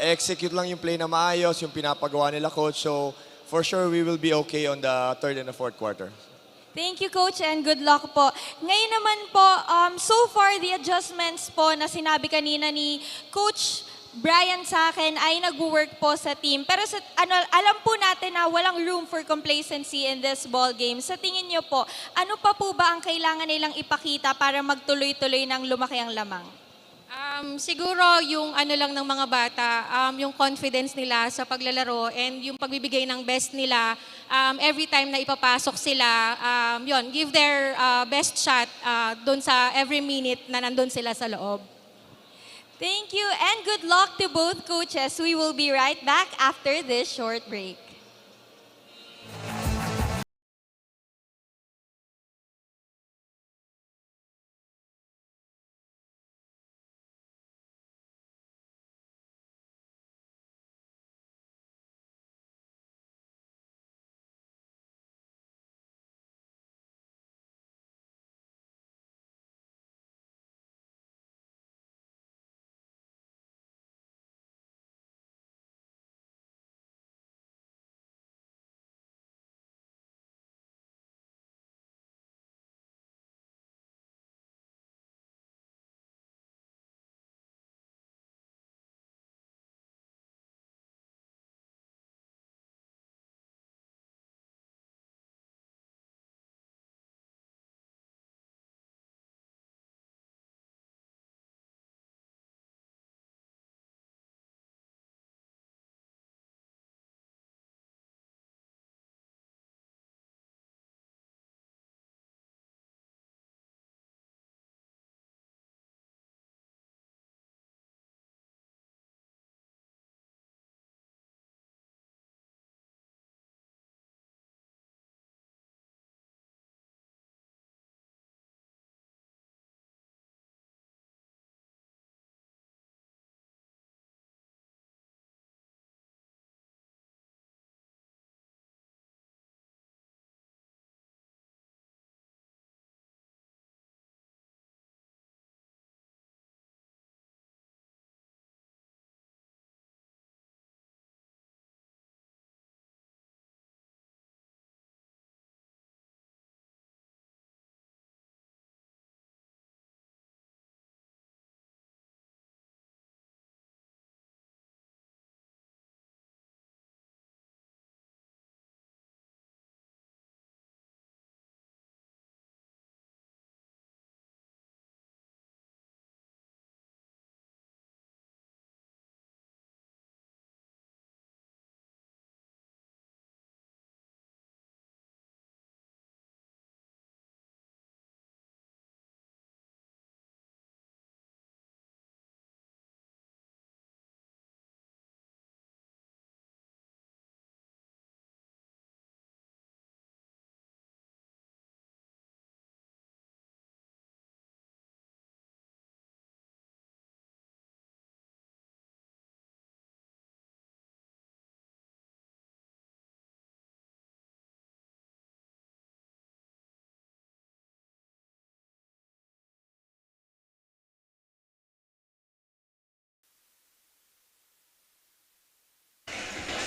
execute lang yung play na maayos, yung pinapagawa nila coach. So for sure we will be okay on the third and the fourth quarter. Thank you, Coach, and good luck po. Ngayon naman po, so far the adjustments po na sinabi kanina ni Coach Brian sa akin ay nag-work po sa team. Pero alam po natin na walang room for complacency in this ball game. Sa tingin niyo po, ano pa po ba ang kailangan nilang ipakita para magtuloy-tuloy ng lumaki ang lamang? Siguro yung lang ng mga bata, yung confidence nila sa paglalaro and yung pagbibigay ng best nila every time na ipapasok sila, give their best shot doon sa every minute na nandun sila sa loob. Thank you and good luck to both coaches. We will be right back after this short break.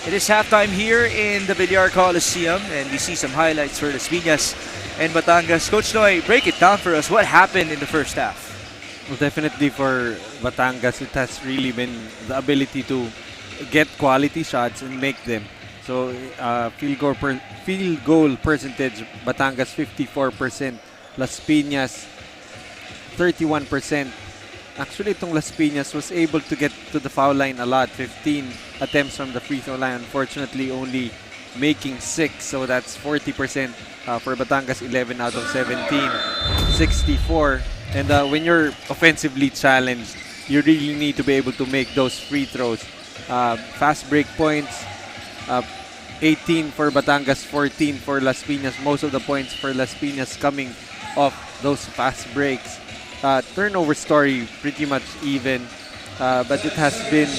It is halftime here in the Villar Coliseum, and we see some highlights for Las Piñas and Batangas. Coach Noy, break it down for us. What happened in the first half? Well, definitely for Batangas, it has really been the ability to get quality shots and make them. So, field goal percentage, Batangas 54%, Las Piñas 31%. Actually, itong Las Piñas was able to get to the foul line a lot. 15 attempts from the free throw line. Unfortunately, only making 6. So that's 40%. For Batangas, 11 out of 17. 64 And when you're offensively challenged, you really need to be able to make those free throws. Fast break points, 18 for Batangas, 14 for Las Piñas. Most of the points for Las Piñas coming off those fast breaks. Turnover story pretty much even, but it has been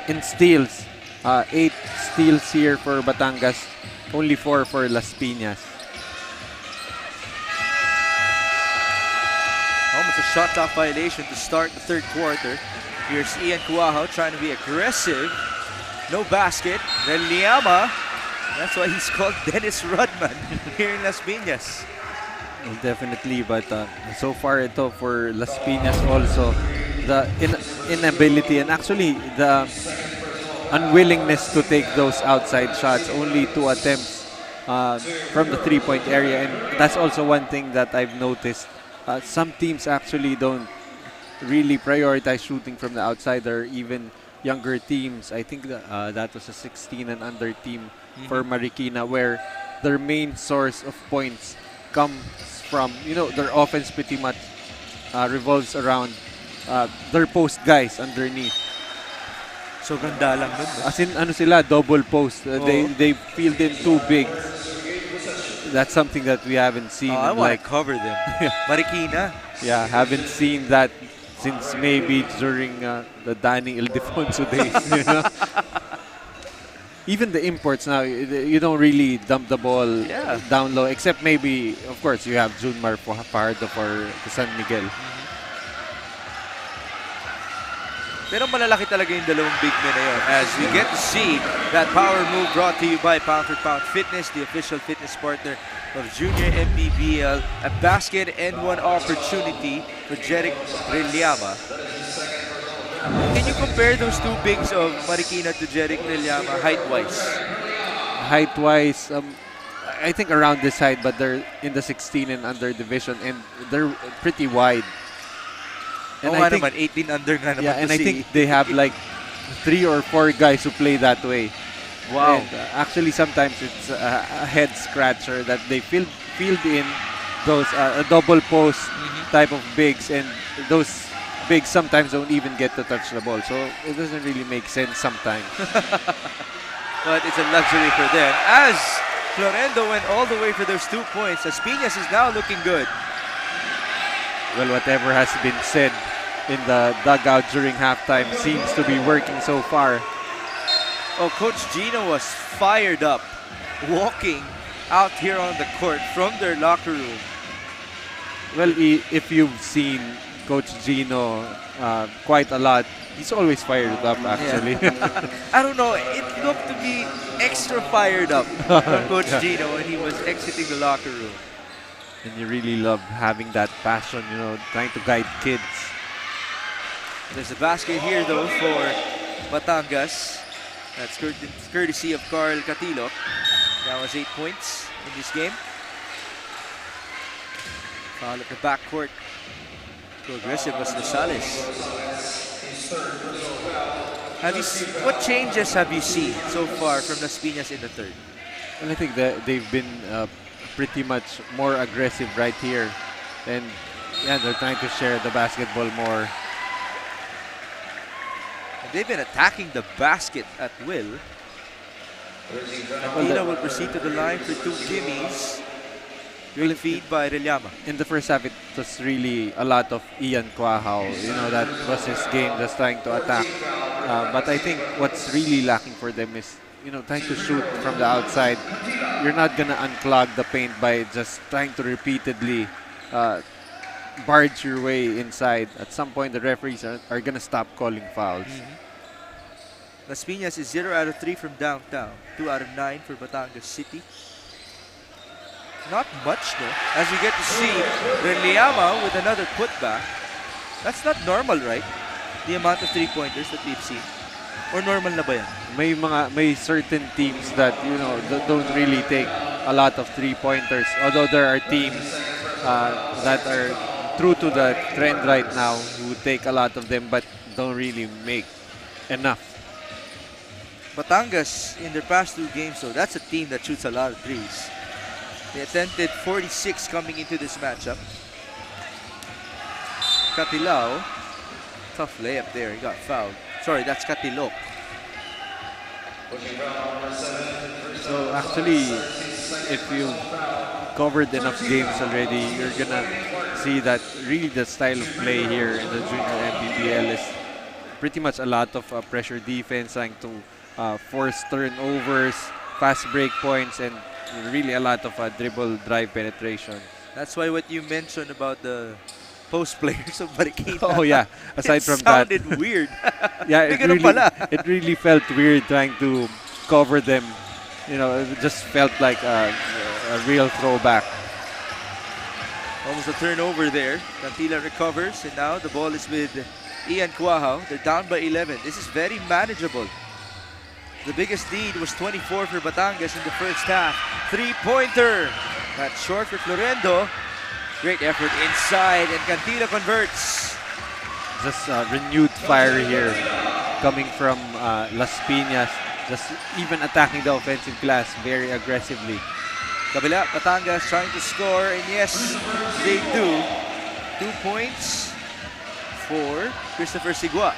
in steals. 8 steals here for Batangas, only 4 for Las Piñas. Almost a shot clock violation to start the third quarter. Here's Ian Cuajo trying to be aggressive. No basket. Then Liama. That's why he's called Dennis Rodman here in Las Piñas. Well, definitely, but so far ito for Las Piñas also, the inability and actually the unwillingness to take those outside shots. Only 2 attempts from the three-point area, and that's also one thing that I've noticed. Some teams actually don't really prioritize shooting from the outside, or even younger teams. I think that was a 16 and under team for Marikina, where their main source of points comes from, their offense pretty much revolves around their post guys underneath. So ganda lang nun. No? As in, sila, double post. They field in 2 bigs. That's something that we haven't seen. I want to cover them. Marikina. Yeah, haven't seen that since maybe during the Danny Ildefonso days. Even the imports now, you don't really dump the ball down low, except maybe, of course, you have Junmar Fajardo for the San Miguel. Pero malalaki talaga yung dalawang big men na yun, as we get to see that power move brought to you by Pound for Pound Fitness, the official fitness partner of Junior MPBL. A basket and 1 opportunity for Jeric Reliama. Can you compare those 2 bigs of Marikina to Jeric Reliama height-wise? Height-wise, I think around this height, but they're in the 16 and under division, and they're pretty wide. And I think 18 under nga naman. Yeah, and I think they have like 3 or 4 guys who play that way. Wow. And actually, sometimes it's a head scratcher that they field in those a double post type of bigs, and those bigs sometimes don't even get to touch the ball. So it doesn't really make sense sometimes. But it's a luxury for them. As Florendo went all the way for those 2 points, as Piñas is now looking good. Well, whatever has been said in the dugout during halftime seems to be working so far. Oh, Coach Gino was fired up, walking out here on the court from their locker room. Well, if you've seen Coach Gino quite a lot, he's always fired up, actually. Yeah. I don't know, it looked to be extra fired up from Coach Gino when he was exiting the locker room. And you really love having that passion, trying to guide kids. There's a basket here, though, for Batangas. That's courtesy of Carl Catilo. That was 8 points in this game. Foul at the backcourt. Progressive was Rosales. What changes have you seen so far from Las Piñas in the third? And I think that they've been pretty much more aggressive right here. And yeah, they're trying to share the basketball more. They've been attacking the basket at will. Atila will proceed to the line for 2 gimmies. Good feed by Reliama. In the first half, it was really a lot of Ian Cuajo. That was his game, just trying to attack. But I think what's really lacking for them is, trying to shoot from the outside. You're not gonna unclog the paint by just trying to repeatedly barge your way inside. At some point, the referees are gonna stop calling fouls. Las Piñas is 0 out of 3 from downtown, 2 out of 9 for Batangas City. Not much, though, as we get to see Reliama with another putback. That's not normal, right? The amount of 3-pointers that we've seen. Or normal na ba yan? May certain teams that, don't really take a lot of 3-pointers. Although there are teams that are true to the trend right now who take a lot of them but don't really make enough. Batangas, in their past 2 games, though, that's a team that shoots a lot of threes. They attempted 46 coming into this matchup. Catilao. Tough layup there. He got fouled. Sorry, that's Catilok. So actually, if you covered enough games already, you're gonna see that really the style of play here in the junior MPBL is pretty much a lot of pressure defense, trying to force turnovers, fast break points, and really a lot of dribble drive penetration. That's why what you mentioned about the post players of Marikina. Oh yeah, aside from that, sounded weird. yeah, May ganun pala. it really felt weird trying to cover them. You know, it just felt like a real throwback. Almost a turnover there. Cantila recovers, and now the ball is with Ian Cuajao. They're down by 11. This is very manageable. The biggest lead was 24 for Batangas in the first half. Three-pointer. That's short for Florendo. Great effort inside, and Cantila converts. Just renewed fire here coming from Las Piñas. Just even attacking the offensive glass very aggressively. Kabila, Batangas trying to score, and yes, they do. 2 points for Christopher Sigua.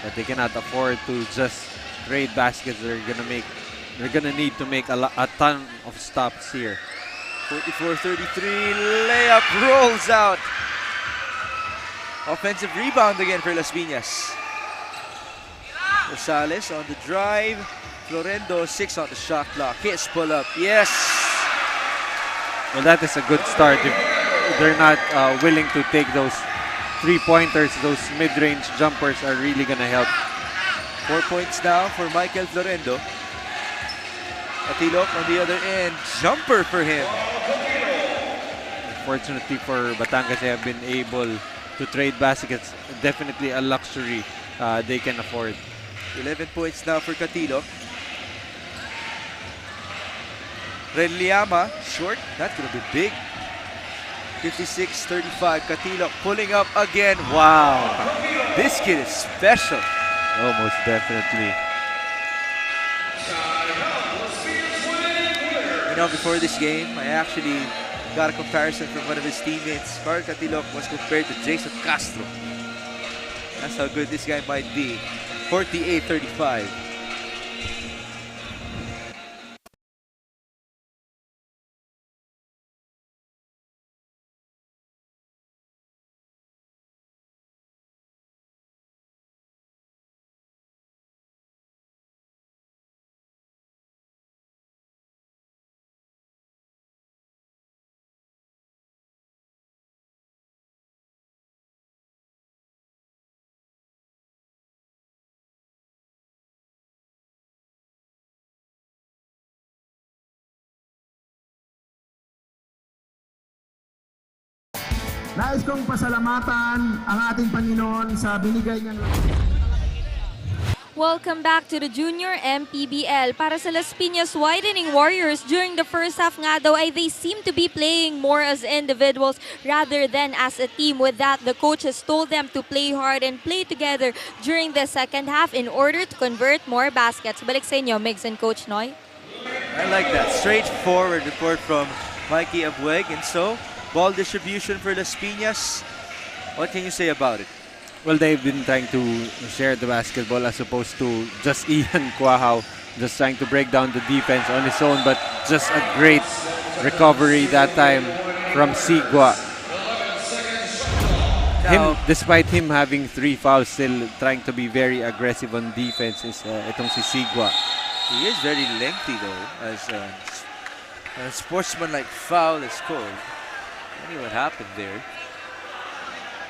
But they cannot afford to just trade baskets. They're gonna need to make a ton of stops here. 44-33, layup rolls out. Offensive rebound again for Las Piñas. Rosales on the drive. Florendo 6 on the shot clock. Kiss pull up, yes. Well, that is a good start. If they're not willing to take those three-pointers, those mid-range jumpers are really gonna help. 4 points now for Michael Florendo. Atilok on the other end, jumper for him. Fortunately for Batangas, they have been able to trade baskets. Definitely a luxury they can afford. 11 points now for Catilok. Reliama, short, that's gonna be big. 56-35, Catilok pulling up again. Wow, this kid is special. Almost definitely. You know, before this game, I actually got a comparison from one of his teammates. Carl Catilok was compared to Jason Castro. That's how good this guy might be. 48-35. Nais kong pasalamatan ang ating Panginoon sa binigay niyang Welcome back to the Junior MPBL. Para sa Las Piñas widening Warriors, during the first half nga daw ay they seem to be playing more as individuals rather than as a team. With that, the coaches told them to play hard and play together during the second half in order to convert more baskets. Balik sa inyo, Migs and Coach Noy. I like that straightforward report from Mikey Abueg. And so, ball distribution for Las Piñas. What can you say about it? Well, they've been trying to share the basketball as opposed to just Ian Cuajao just trying to break down the defense on his own, but just a great recovery that time from Sigua. Despite him having 3 fouls, still trying to be very aggressive on defense is itong si Sigua. He is very lengthy though, as a sportsman-like foul is called. I don't know what happened there.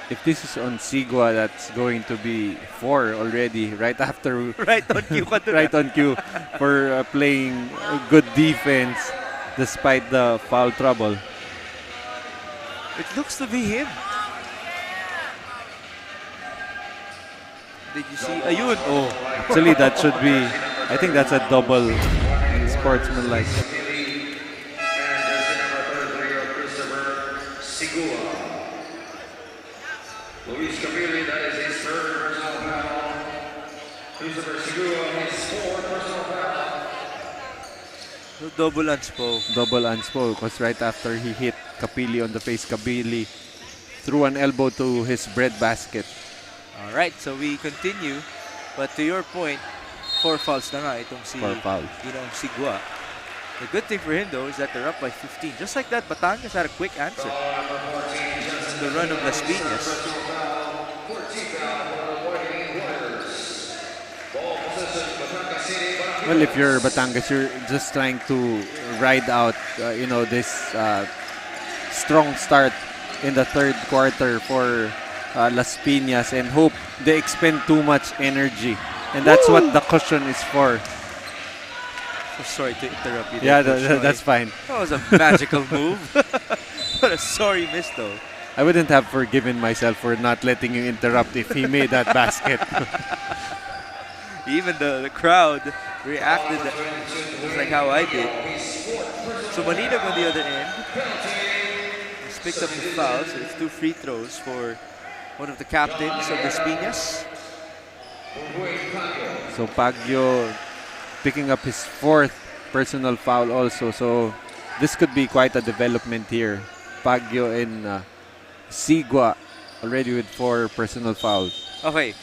If this is on Sigua, that's going to be 4 already, right after Right on cue. right on cue for playing good defense despite the foul trouble. It looks to be him. Did you see? Ayun. Oh, actually that should be, I think that's a double sportsmanlike. Luis Camille, that is his third personal foul. Christopher Sigua, his fourth personal foul. So double unspo. Double unspo because right after he hit Kapili on the face, Kapili threw an elbow to his bread basket. All right, so we continue. But to your point, 4 fouls na nga itong si 4 fouls. Sigua. The good thing for him, though, is that they're up by 15. Just like that, Batangas had a quick answer. The run of Las Piñas. Well, if you're Batangas, you're just trying to ride out, this strong start in the third quarter for Las Piñas and hope they expend too much energy. And that's what the cushion is for. So sorry to interrupt you. Yeah, there, that's fine. That was a magical move. What a sorry miss, though. I wouldn't have forgiven myself for not letting you interrupt if he made that basket. Even the crowd reacted just like how I did. So Maninog on the other end has picked up the foul. So it's 2 free throws for one of the captains of the Piñas. So Baguio picking up his 4th personal foul also. So this could be quite a development here. Baguio and Sigua already with 4 personal fouls. Okay.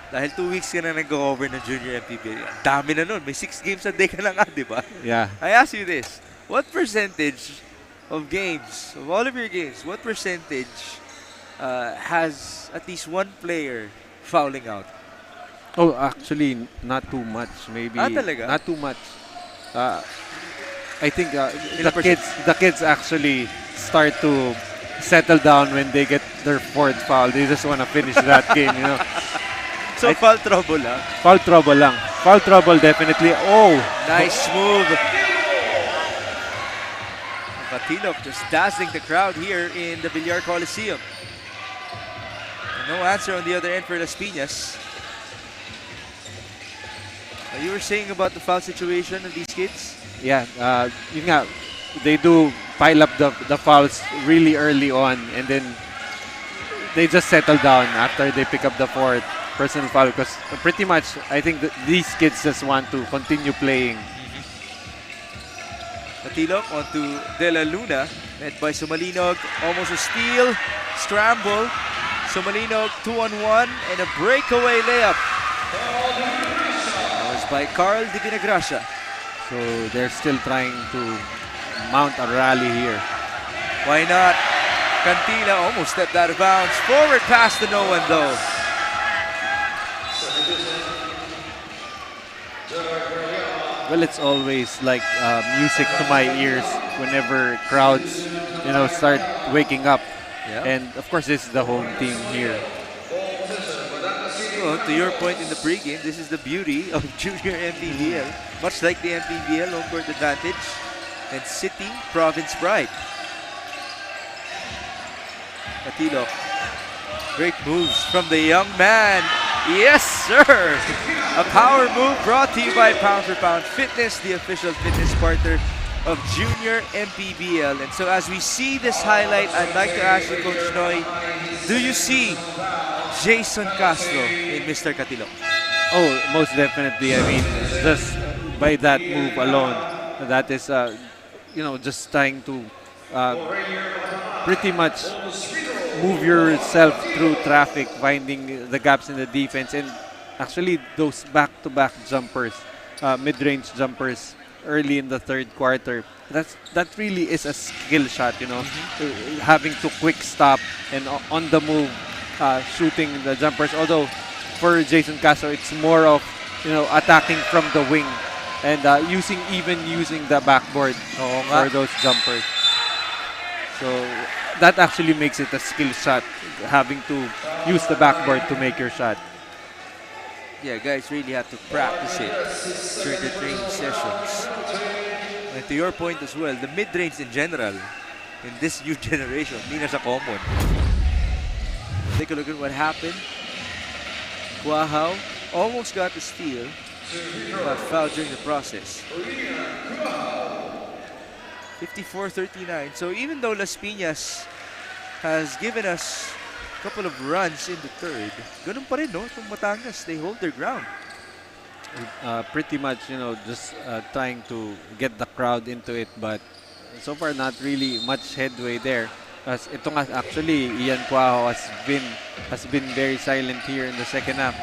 Dahil 2 weeks ka na nag-cover ng Junior MPBL. Ang dami na nun. May 6 games a day ka na nga, di ba? Yeah. I ask you this. What percentage of games, of all of your games, what percentage has at least one player fouling out? Oh, actually, not too much. Maybe talaga? not too much. I think the kids actually start to settle down when they get their 4th foul. They just want to finish that game, So foul trouble lang. Foul trouble lang. Foul trouble definitely. Oh, Nice move. Batilok just dazzling the crowd here in the Villar Coliseum. And no answer on the other end for Las Piñas. You were saying about the foul situation of these kids? yeah. Yun nga, they do pile up the fouls really early on, and then they just settle down after they pick up the 4th personal foul, because pretty much I think these kids just want to continue playing. Batilok onto De La Luna, led by Sumalinog, almost a steal, scramble. Sumalinog 2-on-1 and a breakaway layup. That was by Carl Di Vinagracia. So they're still trying to mount a rally here. Why not? Cantila almost stepped out of bounds. Forward pass to no one though. Well, it's always like music to my ears whenever crowds, start waking up. Yeah. And of course, this is the home team here. Well, to your point in the pregame, this is the beauty of Junior MPBL. Much like the MPBL, home court advantage and city province pride. Batilok. Great moves from the young man. Yes, sir! A power move brought to you by Pound for Pound Fitness, the official fitness partner of Junior MPBL. And so as we see this highlight, I'd like to ask you, Coach Noy, do you see Jason Castro in Mr. Catilok? Oh, most definitely. I mean, just by that move alone, that is, just trying to pretty much move yourself through traffic, finding the gaps in the defense, and actually those back-to-back jumpers, mid-range jumpers early in the third quarter. That really is a skill shot, having to quick stop and on the move, shooting the jumpers. Although for Jason Castro, it's more of attacking from the wing and using the backboard for those jumpers. So that actually makes it a skill shot, having to use the backboard to make your shot. Yeah, guys really have to practice it during the training sessions. And to your point as well, the mid-range in general, in this new generation, hindi na siya common. Take a look at what happened. Guahao almost got the steal, but fouled during the process. 54-39. So even though Las Piñas has given us a couple of runs in the third, ganun pa rin, no? Itong Batangas, they hold their ground. Pretty much, just trying to get the crowd into it, but so far not really much headway there. As ito nga, actually, Ian Cuajo has been very silent here in the second half.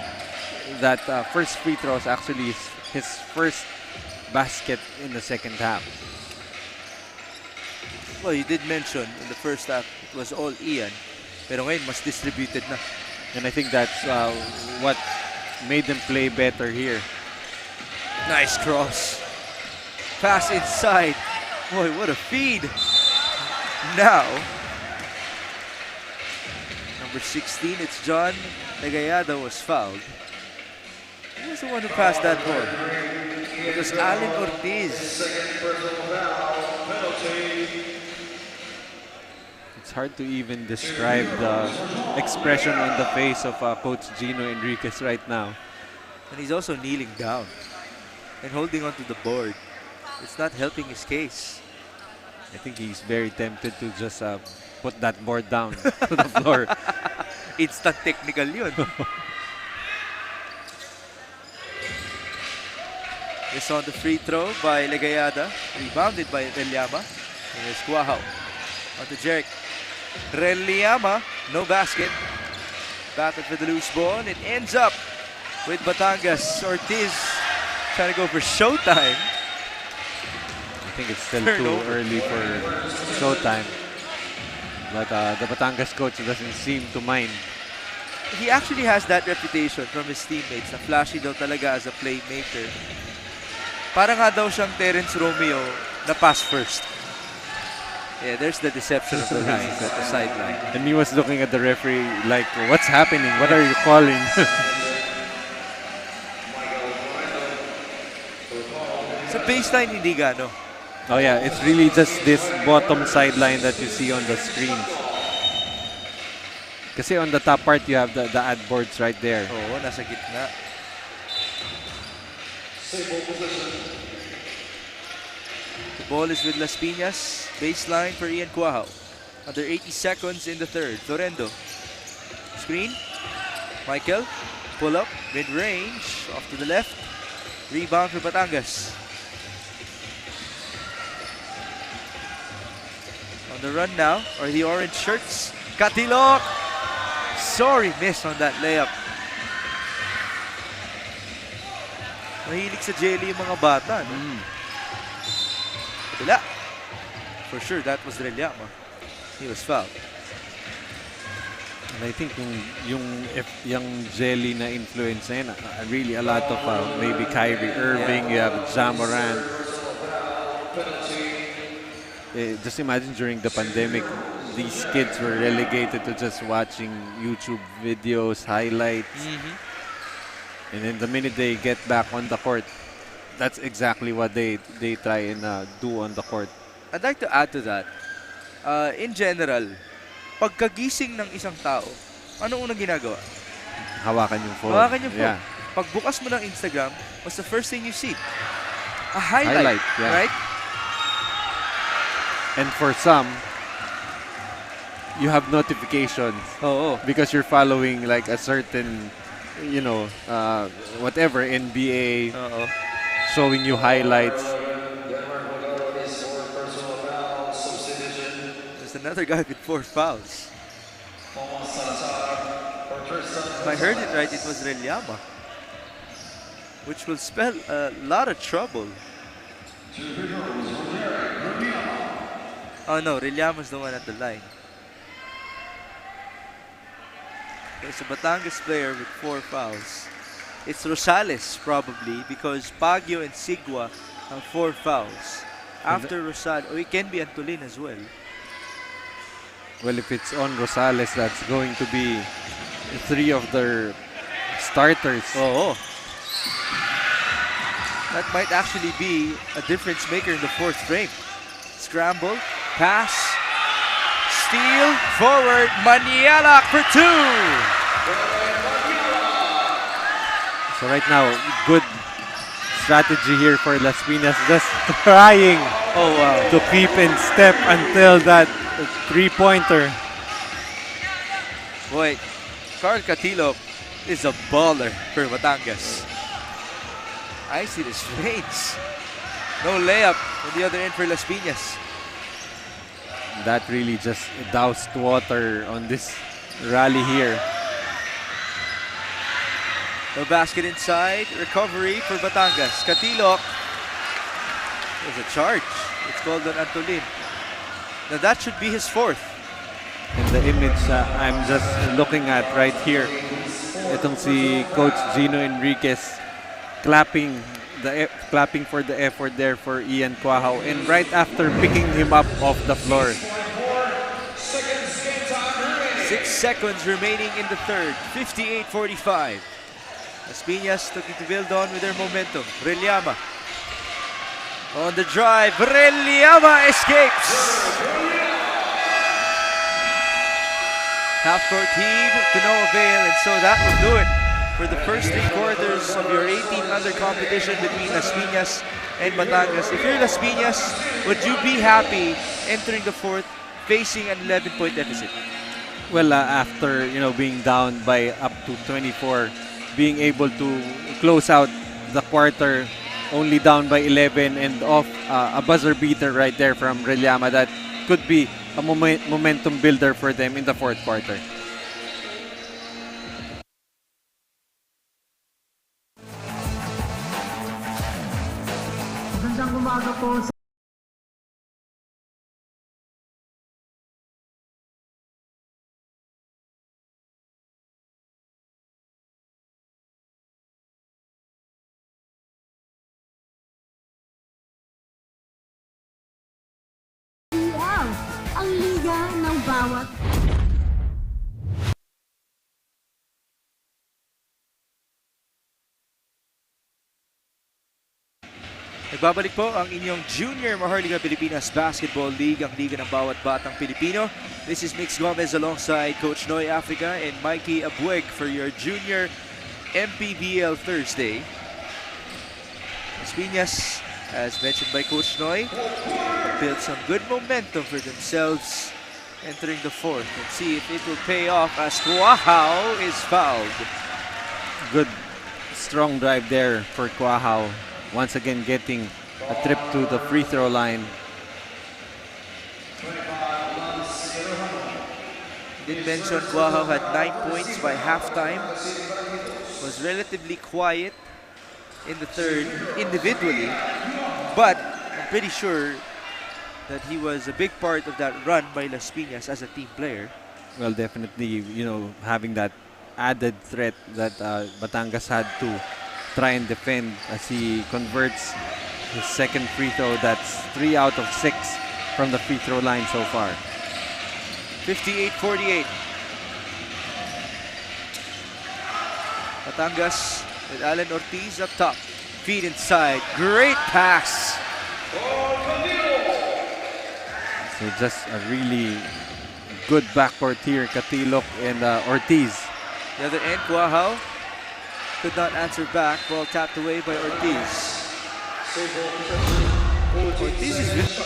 That first free throw is actually his first basket in the second half. Well, you did mention in the first half it was all Ian. Pero ngayon, mas distributed na. And I think that's what made them play better here. Nice cross. Pass inside. Boy, what a feed. Now, number 16, it's John Legayada was fouled. Who was the one who passed that ball? It was Allen Ortiz. It's hard to even describe the expression on the face of Coach Gino Enriquez right now. And he's also kneeling down and holding onto the board. It's not helping his case. I think he's very tempted to just put that board down to the floor. Instant technical yun. This on the free throw by Legayada. Rebounded by Reliama. Here's Cuajo. On to Jeric. Reliama, no basket. Battled for the loose ball. And it ends up with Batangas. Ortiz trying to go for showtime. I think it's still too early for showtime. But the Batangas coach doesn't seem to mind. He actually has that reputation from his teammates na flashy daw talaga as a playmaker. Para nga daw siyang Terence Romeo na pass first. Yeah, there's the deception of the lines at the sideline. And he was looking at the referee like, what's happening? What are you calling? Sa baseline, hindi gano. Oh yeah, it's really just this bottom sideline that you see on the screen. Kasi on the top part, you have the ad boards right there. Oo, nasa gitna. The ball is with Las Piñas. Baseline for Ian Cuajo. Under 80 seconds in the third. Florendo. Screen. Michael. Pull up. Mid-range. Off to the left. Rebound for Batangas. On the run now are the orange shirts. Katilok. Sorry, miss on that layup. Mahilig sa jelly yung mga bata, no? Kabila. For sure, that was Reliama. He was fouled. And I think yung jelly na influence na yun, really a lot of maybe Kyrie Irving, you have Jamoran. Just imagine during the pandemic, these kids were relegated to just watching YouTube videos, highlights. And then the minute they get back on the court, that's exactly what they try and do on the court. I'd like to add to that. In general, pagkagising ng isang tao, ano unang ginagawa? Hawakan yung phone. Hawakan yung phone. Yeah. Pagbukas mo ng Instagram, what's the first thing you see? A highlight, yeah. Right? And for some, you have notifications. Because you're following like a certain, whatever, NBA, showing you highlights. There's another guy with 4 fouls. If I heard it right, it was Reliama, which will spell a lot of trouble. Oh no, Reliama's the one at the line. There's a Batangas player with 4 fouls. It's Rosales probably because Baguio and Sigua have 4 fouls. After Rosales, it can be Antolin as well. Well, if it's on Rosales, that's going to be 3 of their starters. That might actually be a difference maker in the 4th frame. Scramble, pass, steal, forward, Maniala for 2. So right now, good strategy here for Las Piñas, just trying to keep in step until that 3-pointer. Boy, Carl Catilo is a baller for Batangas. I see this fades. No layup on the other end for Las Piñas. that really just doused water on this rally here. No basket inside. Recovery for Batangas. Katilok. There's a charge. It's called on Antolin. Now that should be his fourth. And the image I'm just looking at right here, itong si Coach Gino Enriquez clapping for the effort there for Ian Quahaw, and right after picking him up off the floor. 6 seconds remaining in the third. 58-45. Las Piñas looking to build on with their momentum. Relliama on the drive. Relliama escapes. Half-court heave to no avail, and so that will do it for the first 3 quarters of your 18-under competition between Las Piñas and Batangas. If you're Las Piñas, would you be happy entering the fourth facing an 11-point deficit? Well, after being down by up to 24, being able to close out the quarter only down by 11 and off a buzzer beater right there from Relliama, that could be a momentum builder for them in the fourth quarter. Magandang umaga po sa ang liga ng bawat Nagbabalik po ang inyong Junior Maharlika Pilipinas Basketball League, ang liga ng bawat batang Pilipino. This is Mix Gomez alongside Coach Noy Africa and Mikey Abueg for your Junior MPBL Thursday. Las Piñas, as mentioned by Coach Noy, built some good momentum for themselves entering the fourth. Let's see if it will pay off as Quahaw is fouled. Good strong drive there for Quahaw. Once again getting a trip to the free throw line. Did mention Quahaw had 9 points by halftime. Was relatively quiet in the third individually, but I'm pretty sure that he was a big part of that run by Las Piñas as a team player. Well, definitely, having that added threat that Batangas had to try and defend as he converts his second free throw. That's 3 out of 6 from the free throw line so far. 58-48. Batangas with Alan Ortiz up top. Feed inside. Great pass. So just a really good backcourt here. Katilok and Ortiz. The other end, Quahaw could not answer back. Ball tapped away by Ortiz. Ortiz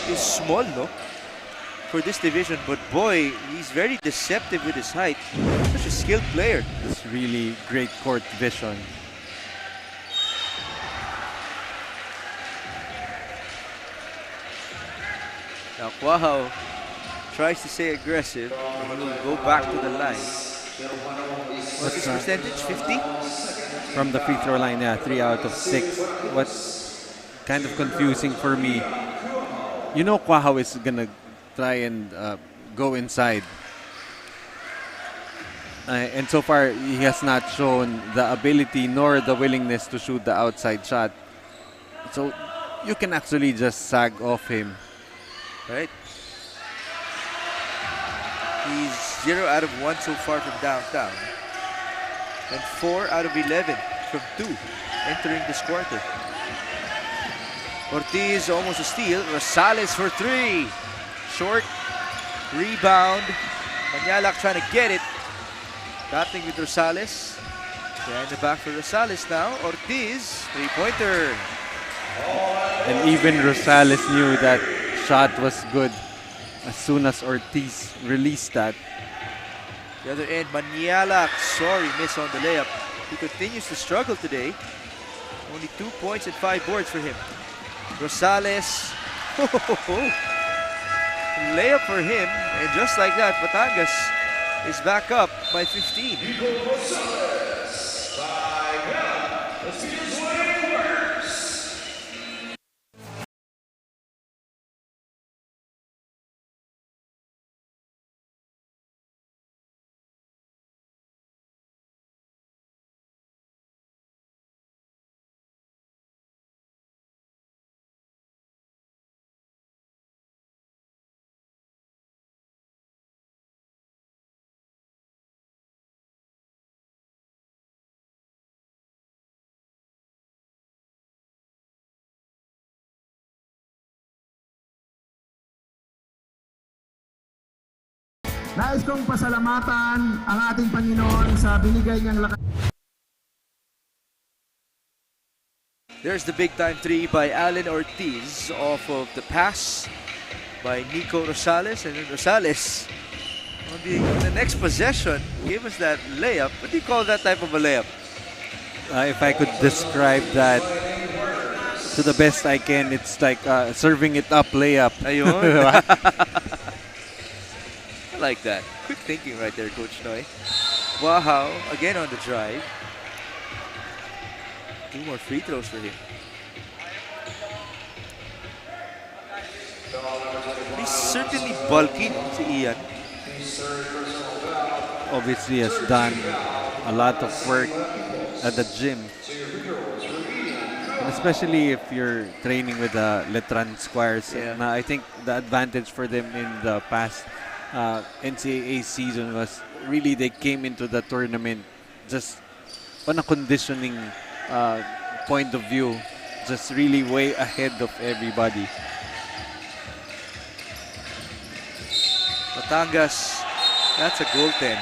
is small, no? For this division, but boy, he's very deceptive with his height. Such a skilled player. It's really great court vision. Now Quahaw tries to stay aggressive, and he will go back to the line. What's his percentage? 50? From the free throw line, yeah, 3 out of 6. What's kind of confusing for me, Quahaw is gonna try and go inside. And so far, he has not shown the ability nor the willingness to shoot the outside shot. So you can actually just sag off him. Right? He's 0 out of 1 so far from downtown. And 4 out of 11 from 2 entering this quarter. Ortiz almost a steal. Rosales for 3. Short. Rebound. Manyalak trying to get it. Battling with Rosales. Behind the back for Rosales now. Ortiz. 3-pointer. And even Rosales knew that shot was good as soon as Ortiz released that. The other end, Manyalak. Sorry, miss on the layup. He continues to struggle today. Only 2 points and 5 boards for him. Rosales. layup for him, and just like that, Batangas is back up by 15. Nais kong pasalamatan ang ating Panginoon sa binigay niyang lakas. There's the big time three by Allen Ortiz off of the pass by Nico Rosales, and then Rosales on the next possession gave us that layup. What do you call that type of a layup? If I could describe that to the best I can, it's like serving it up layup. Ayun. I like that. Quick thinking right there, Coach Noy. Wow, again on the drive. 2 more free throws for him. He's certainly bulky, si Ian. Obviously has done a lot of work at the gym. And especially if you're training with the Letran Squires. Yeah. I think the advantage for them in the past NCAA season was really they came into the tournament just on a conditioning point of view, just really way ahead of everybody. Batangas, that's a goaltend.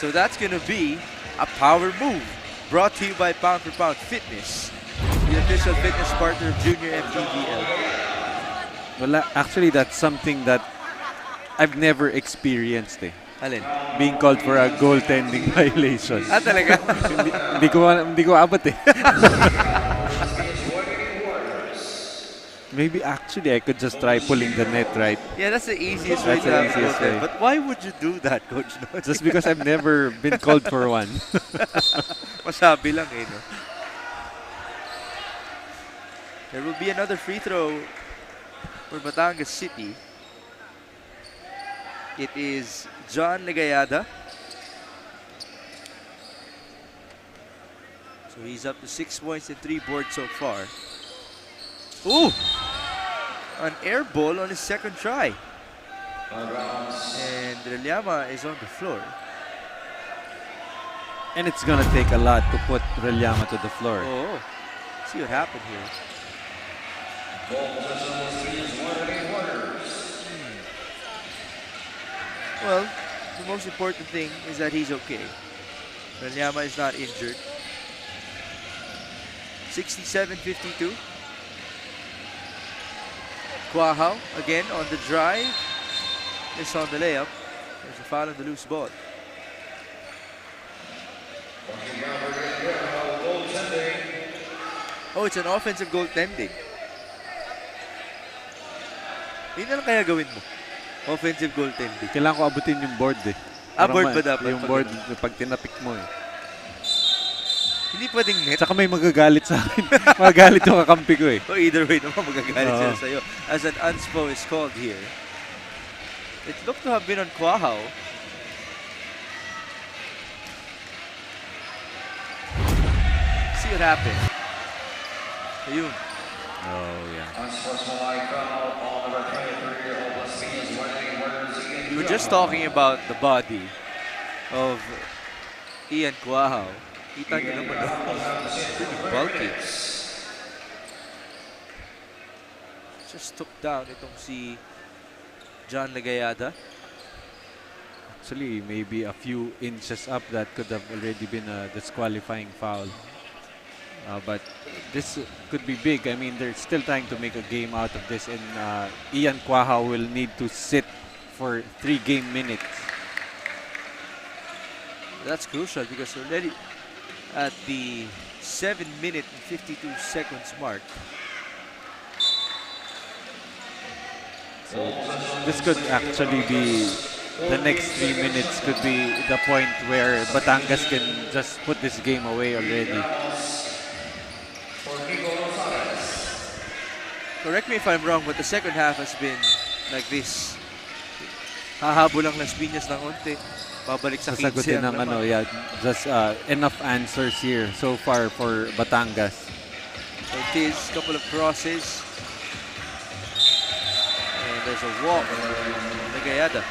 So that's going to be a power move brought to you by Pound for Pound Fitness, the official fitness partner of Junior MPBL. Well, actually, that's something that I've never experienced. Alin? Being called for a goaltending violation. Ah, talaga? hindi ko abot eh. Maybe actually I could just try pulling the net, right? Yeah, that's the easiest way to have a goaltend. But why would you do that, Coach Noy? Just because I've never been called for one. Masabi lang eh, no? There will be another free throw for Batangas City. It is John Legayada. So he's up to 6 points and 3 boards so far. Ooh! An air ball on his second try. And Relyama is on the floor. And it's gonna take a lot to put Relyama to the floor. Oh, see what happened here. Well, the most important thing is that he's okay. Relyama is not injured. 67-52. Quahao again on the drive. It's on the layup. There's a foul on the loose ball. Oh, it's an offensive goaltending. Yun na lang kaya gawin mo. Offensive goaltending. Kailangan ko abutin yung board eh. Ah, board ba dapat? Yung board, pag tinapik mo eh. Hindi pwedeng net. Saka may magagalit sa akin. Magagalit yung kakampi ko eh. So either way naman magagalit sila sa'yo. As an unspo is called here. It looked to have been on Quahao. See what happened. Ayun. Oh, yeah. We were just talking about the body of Ian Quahao. Kita nyo naman, pretty bulky. Just took down itong si John Legayada. Actually, maybe a few inches up that could have already been a disqualifying foul. But this could be big. I mean, they're still trying to make a game out of this, and Ian Quahao will need to sit for 3 game minutes. That's crucial because already at the 7-minute and 52 seconds mark, So this could actually be the next 3 minutes could be the point where Batangas can just put this game away already. Correct me if I'm wrong, but the second half has been like this. Hahabol lang Las Piñas ng konti. Babalik sa 15 Sasagutin ng ang laman. just enough answers here so far for Batangas. Ortiz, couple of crosses. And there's a walk. Nagayada.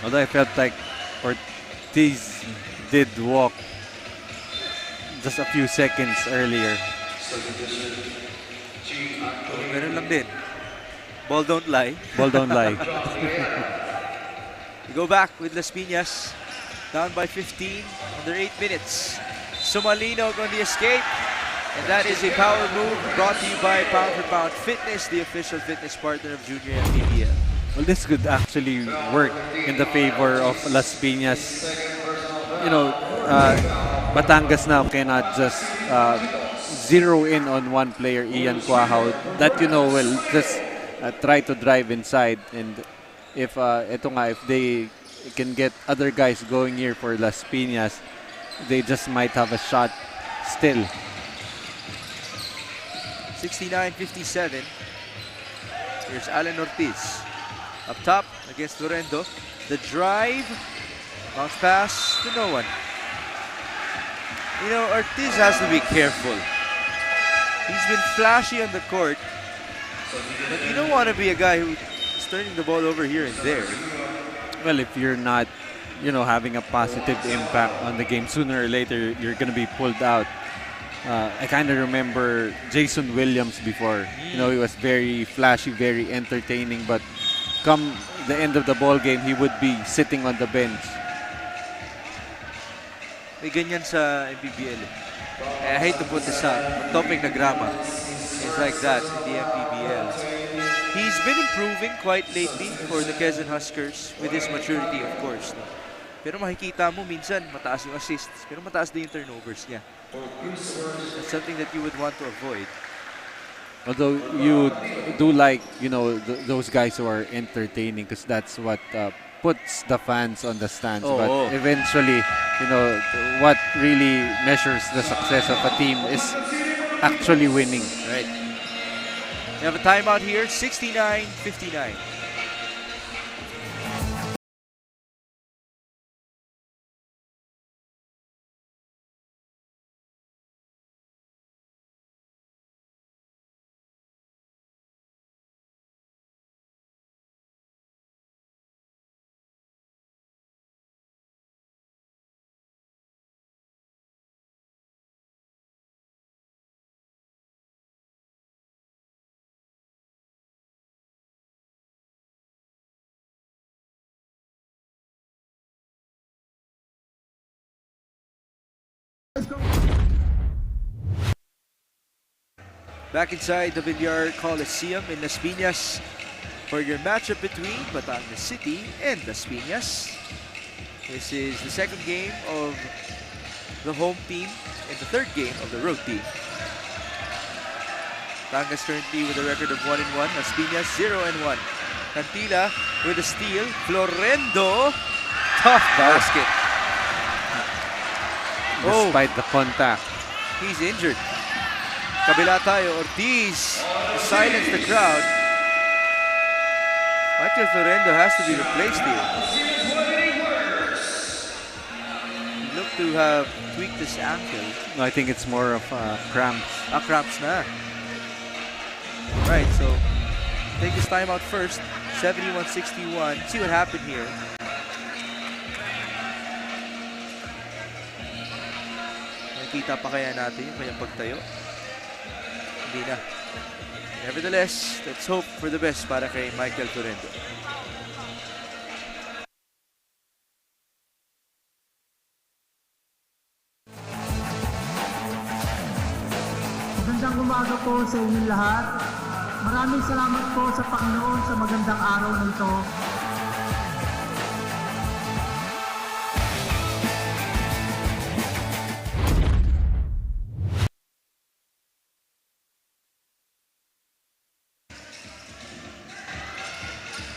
Although I felt like Ortiz did walk just a few seconds earlier. Ganun lang din. Ball don't lie. Ball don't lie. We go back with Las Piñas. Down by 15 under 8 minutes. Sumalinog on the escape. And that is a power move brought to you by Pound for Pound Fitness, the official fitness partner of Junior MPBL. Well, this could actually work in the favor of Las Piñas. You know, Batangas now cannot just zero in on one player, Ian Quahaw, that will just try to drive inside. And if if they can get other guys going here for Las Piñas, they just might have a shot still. 69-57. Here's Alan Ortiz. Up top against Lorendo. The drive. Bounce pass to no one. You know, Ortiz has to be careful. He's been flashy on the court. But you don't want to be a guy who's turning the ball over here and there. Well, if you're not, having a positive impact on the game, sooner or later, you're going to be pulled out. I kind of remember Jason Williams before. He was very flashy, very entertaining, but come the end of the ball game, he would be sitting on the bench. May ganyan sa MPBL. I hate to put this up, but topic na grama is like that in the MPBL. He's been improving quite lately for the Quezon Huskers with his maturity, of course. No? Pero makikita mo minsan mataas yung assists, pero mataas din yung turnovers niya. That's something that you would want to avoid. Although you do like, those guys who are entertaining, because that's what puts the fans on the stands. But eventually, what really measures the success of a team is actually winning. Right. You have a timeout here, 69-59. Back inside the Villar Coliseum in Las Piñas for your matchup between Batangas City and Las Piñas. This is the second game of the home team and the third game of the road team. Batangas currently with a record of 1-1. Las Piñas 0-1. Cantila with a steal. Florendo, tough basket. Despite the contact. He's injured. Kabila tayo, Ortiz to silence the crowd. Michael Florendo has to be replaced here. He looked to have tweaked his ankle. No, I think it's more of cramps. Cramps na. Right, so take his time out first. 71-61. See what happened here. Nakita pa kaya natin yung kanyang pagtayo? Hindi na. Nevertheless, let's hope for the best para kay Michael Florendo. Magandang umaga po sa inyong lahat. Maraming salamat po sa Panginoon sa magandang araw na ito.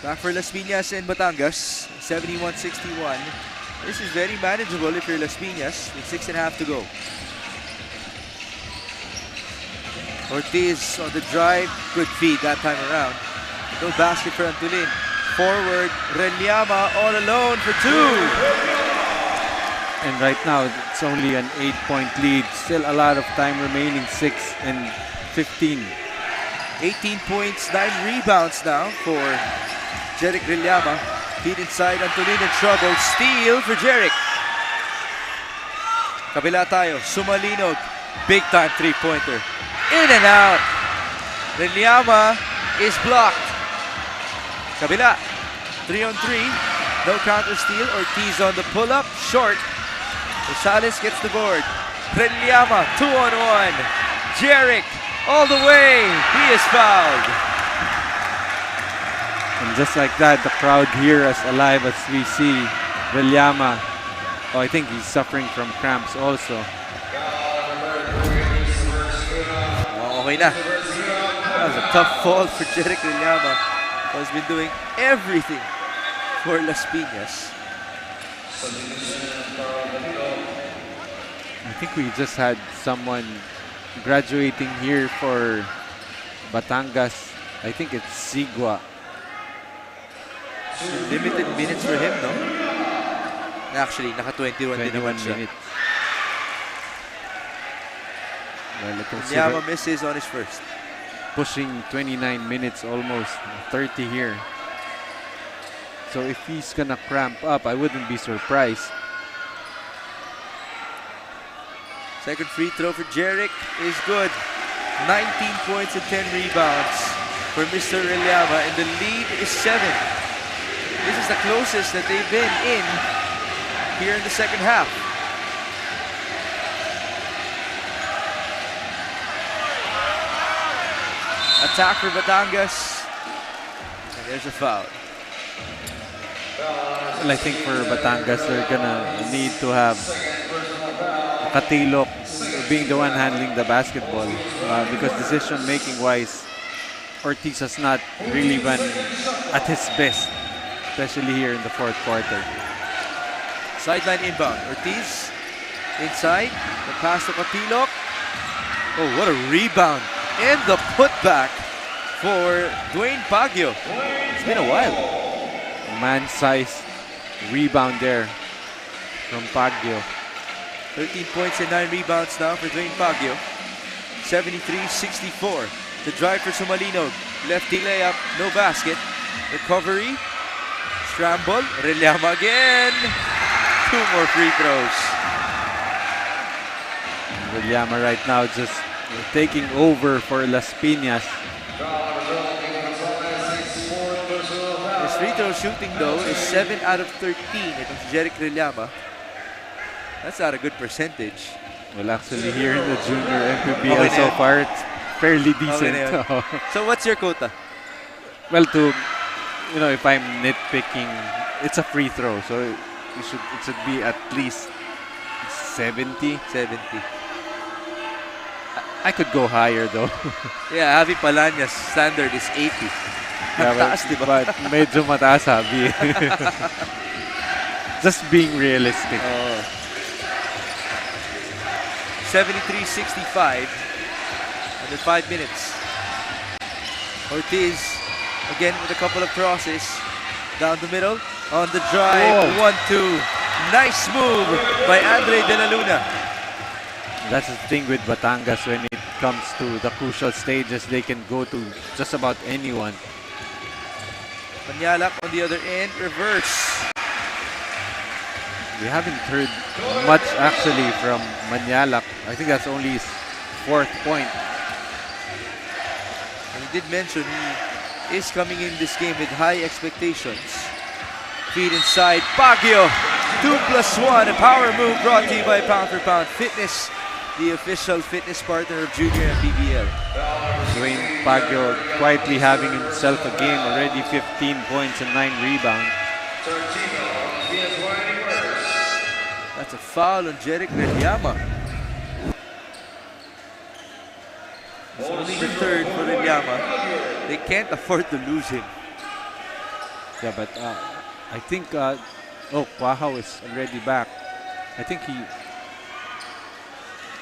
Back for Las Piñas and Batangas, 71-61. This is very manageable if you're Las Piñas with 6.5 to go. Ortiz on the drive, good feed that time around. No basket for Antolin. Forward, Renyama all alone for 2. And right now, it's only an 8-point lead. Still a lot of time remaining, 6 and 15. 18 points, 9 rebounds now for Jeric Renyama. Feed inside, Antolin in trouble. Steal for Jeric. Kabila tayo, Sumalinog. Big time three-pointer. In and out. Renyama is blocked. Kabila, 3-on-3. No counter steal. Ortiz on the pull-up. Short. Rosales gets the board. Renyama, 2-on-1. Jeric all the way. He is fouled. And just like that, the crowd here as alive as we see Renyama. Oh, I think he's suffering from cramps also. Okay na. That was a tough fall for Jeric Renyama, who has been doing everything for Las Piñas. I think we just had someone graduating here for Batangas. I think it's Sigua. Limited minutes for him, no? Actually, naka 21 din naman siya. minutes. Well, itong Renyama misses on his first. pushing 29 minutes, almost 30 here. So if he's gonna cramp up, I wouldn't be surprised. Second free throw for Jeric is good. 19 points and 10 rebounds for Mr. Renyama, and the lead is 7. This is the closest that they've been in here in the second half. Attack for Batangas, and there's a foul. Well, I think for Batangas, they're gonna need to have Katilok being the one handling the basketball because decision-making wise, Ortiz has not really been at his best, especially here in the fourth quarter. Sideline inbound. Ortiz inside. The pass to Katilok. Oh, what a rebound. And the putback for Dwayne Baguio. It's been a while. Man-sized rebound there from Baguio. 13 points and 9 rebounds now for Dwayne Baguio. 73-64. The drive for Sumalinog. Lefty layup, no basket. Recovery. Scramble. Renyama again. 2 more free throws. Renyama right now just taking over for Las Piñas. His free throw shooting though is 7 out of 13. Itong si Jeric Renyama. That's not a good percentage. Well, actually here in the junior MPBL so far, it's fairly decent. So what's your quota? Well, if I'm nitpicking, it's a free throw, so it should be at least 70. I could go higher though. Yeah, Javi Palania's standard is 80. Yeah, but medyo mataas, Javi. Just being realistic. 73-65 under 5 minutes. Ortiz again with a couple of crosses down the middle on the drive. 1-2. Nice move by Andre De La Luna. That's the thing with Batangas when it comes to the crucial stages. They can go to just about anyone. Panyalak on the other end, reverse. We haven't heard much actually from Manyalak. I think that's only his 4th point. And he did mention he is coming in this game with high expectations. Feed inside, Baguio. 2+1, a power move brought to you by Pound for Pound Fitness, the official fitness partner of Junior MPBL. Dwayne Baguio quietly having himself a game already, 15 points and 9 rebounds. That's a foul on Jeric Renyama. It's only the 3rd for Renyama. They can't afford to lose him. Yeah, but I think oh, Quahao is already back. I think he,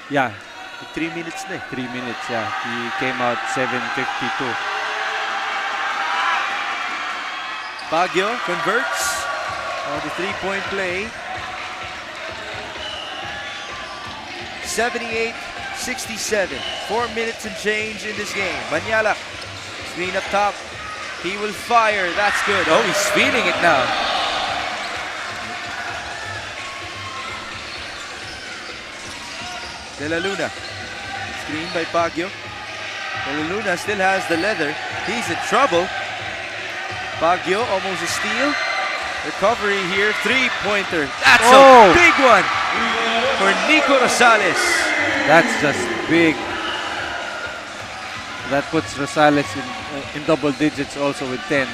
yeah, 3 minutes na. 3 minutes. Yeah, he came out 7:52. Baguio converts on the three-point play. 78-67. 4 minutes and change in this game. Manyala, screen up top. He will fire. That's good. Oh, he's feeling it now. De La Luna. Screen by Baguio. De La Luna still has the leather. He's in trouble. Baguio almost a steal. Recovery here. Three-pointer. That's a big one for Nico Rosales. That's just big. That puts Rosales in double digits also with 10.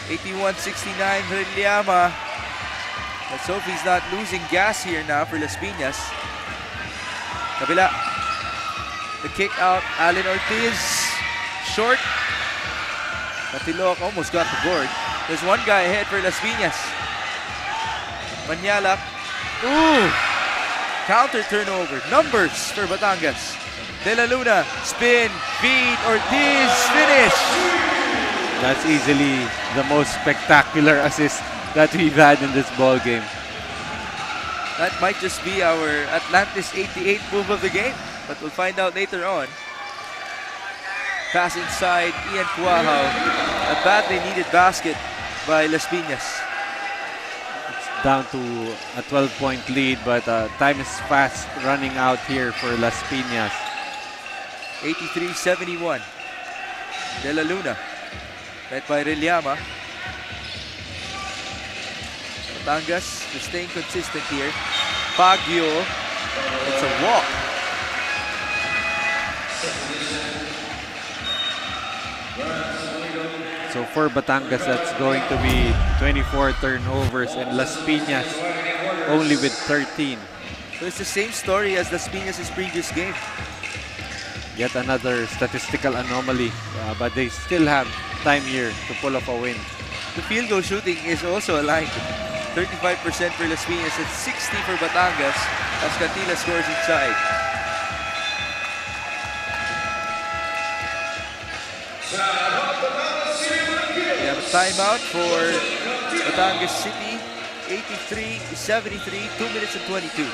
81-69 Reliama. Let's hope he's not losing gas here now for Las Piñas. Kabila. The kick out. Allen Ortiz. Short. Katilok almost got the board. There's one guy ahead for Las Piñas. Manyala. Ooh! Counter turnover. Numbers for Batangas. De La Luna. Spin. Feed. Ortiz. Finish. That's easily the most spectacular assist that we've had in this ball game. That might just be our Atlantis 88 move of the game, but we'll find out later on. Pass inside, Ian Cuajao. A badly needed basket by Las Piñas. It's down to a 12-point lead, but time is fast running out here for Las Piñas. 83-71. De La Luna, led by Reliama. Batangas is staying consistent here. Baguio, it's a walk. So for Batangas, that's going to be 24 turnovers, and Las Piñas only with 13. So it's the same story as Las Piñas' previous game. Yet another statistical anomaly, but they still have time here to pull off a win. The field goal shooting is also aligned. 35% for Las Piñas and 60 for Batangas as Cantila scores inside. We have a timeout for Batangas City. 83-73, 2 minutes and 22.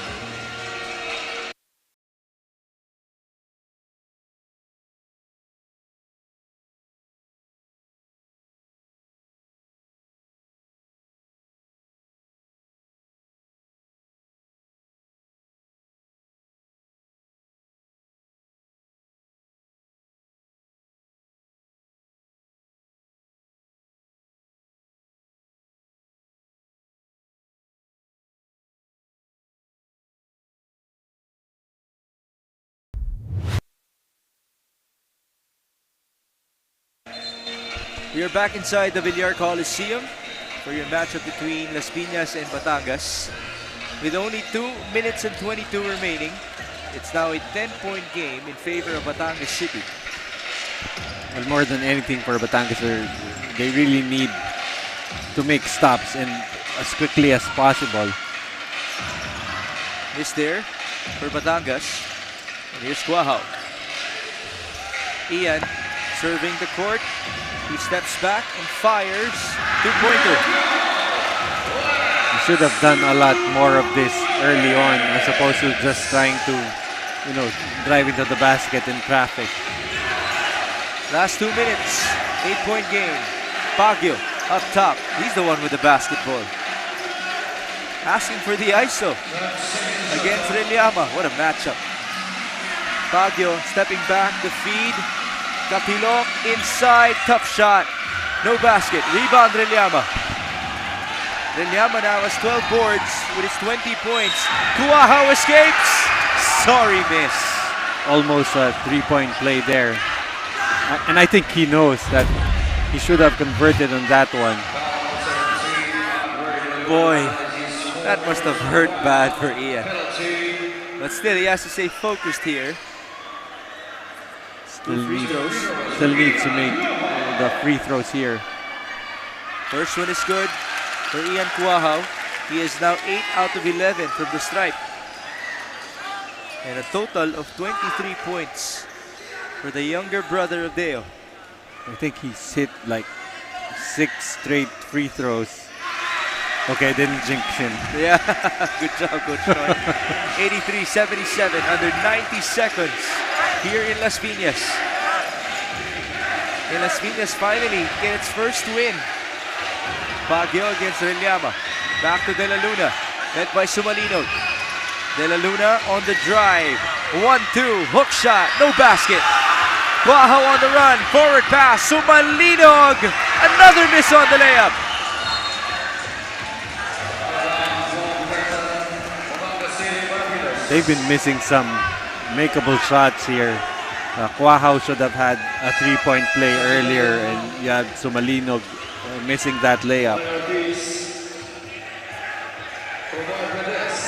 We are back inside the Villar Coliseum for your matchup between Las Piñas and Batangas. With only 2 minutes and 22 remaining, it's now a 10-point game in favor of Batangas City. Well, more than anything for Batangas, they really need to make stops and as quickly as possible. Miss there for Batangas. And here's Cuajao. Ian serving the court. He steps back and fires. Two-pointer. You should have done a lot more of this early on as opposed to just trying to, drive into the basket in traffic. Last 2 minutes. 8-point game. Baguio up top. He's the one with the basketball. Asking for the ISO against Reliama. What a matchup. Baguio stepping back to feed. Kapilok inside, tough shot. No basket. Rebound Reliama. Reliama now has 12 boards with his 20 points. Cuajao escapes. Sorry, miss. Almost a 3-point play there. And I think he knows that he should have converted on that one. Boy, that must have hurt bad for Ian. But still, he has to stay focused here. Still needs to make the free throws here. First one is good for Ian Cuajao. He is now 8 out of 11 from the stripe. And a total of 23 points for the younger brother of Deo. I think he's hit like 6 straight free throws. Okay, I didn't jinx him. Yeah, good job, Coach Noy. 83-77, under 90 seconds here in Las Piñas. And Las Piñas finally get its first win. Baguio against Reliama. Back to De La Luna, led by Sumalinog. De La Luna on the drive. 1-2, hook shot, no basket. Cuajao on the run, forward pass, Sumalinog. Another miss on the layup. They've been missing some makeable shots here. Cuajao should have had a 3-point play earlier, and you had Sumalinog missing that layup.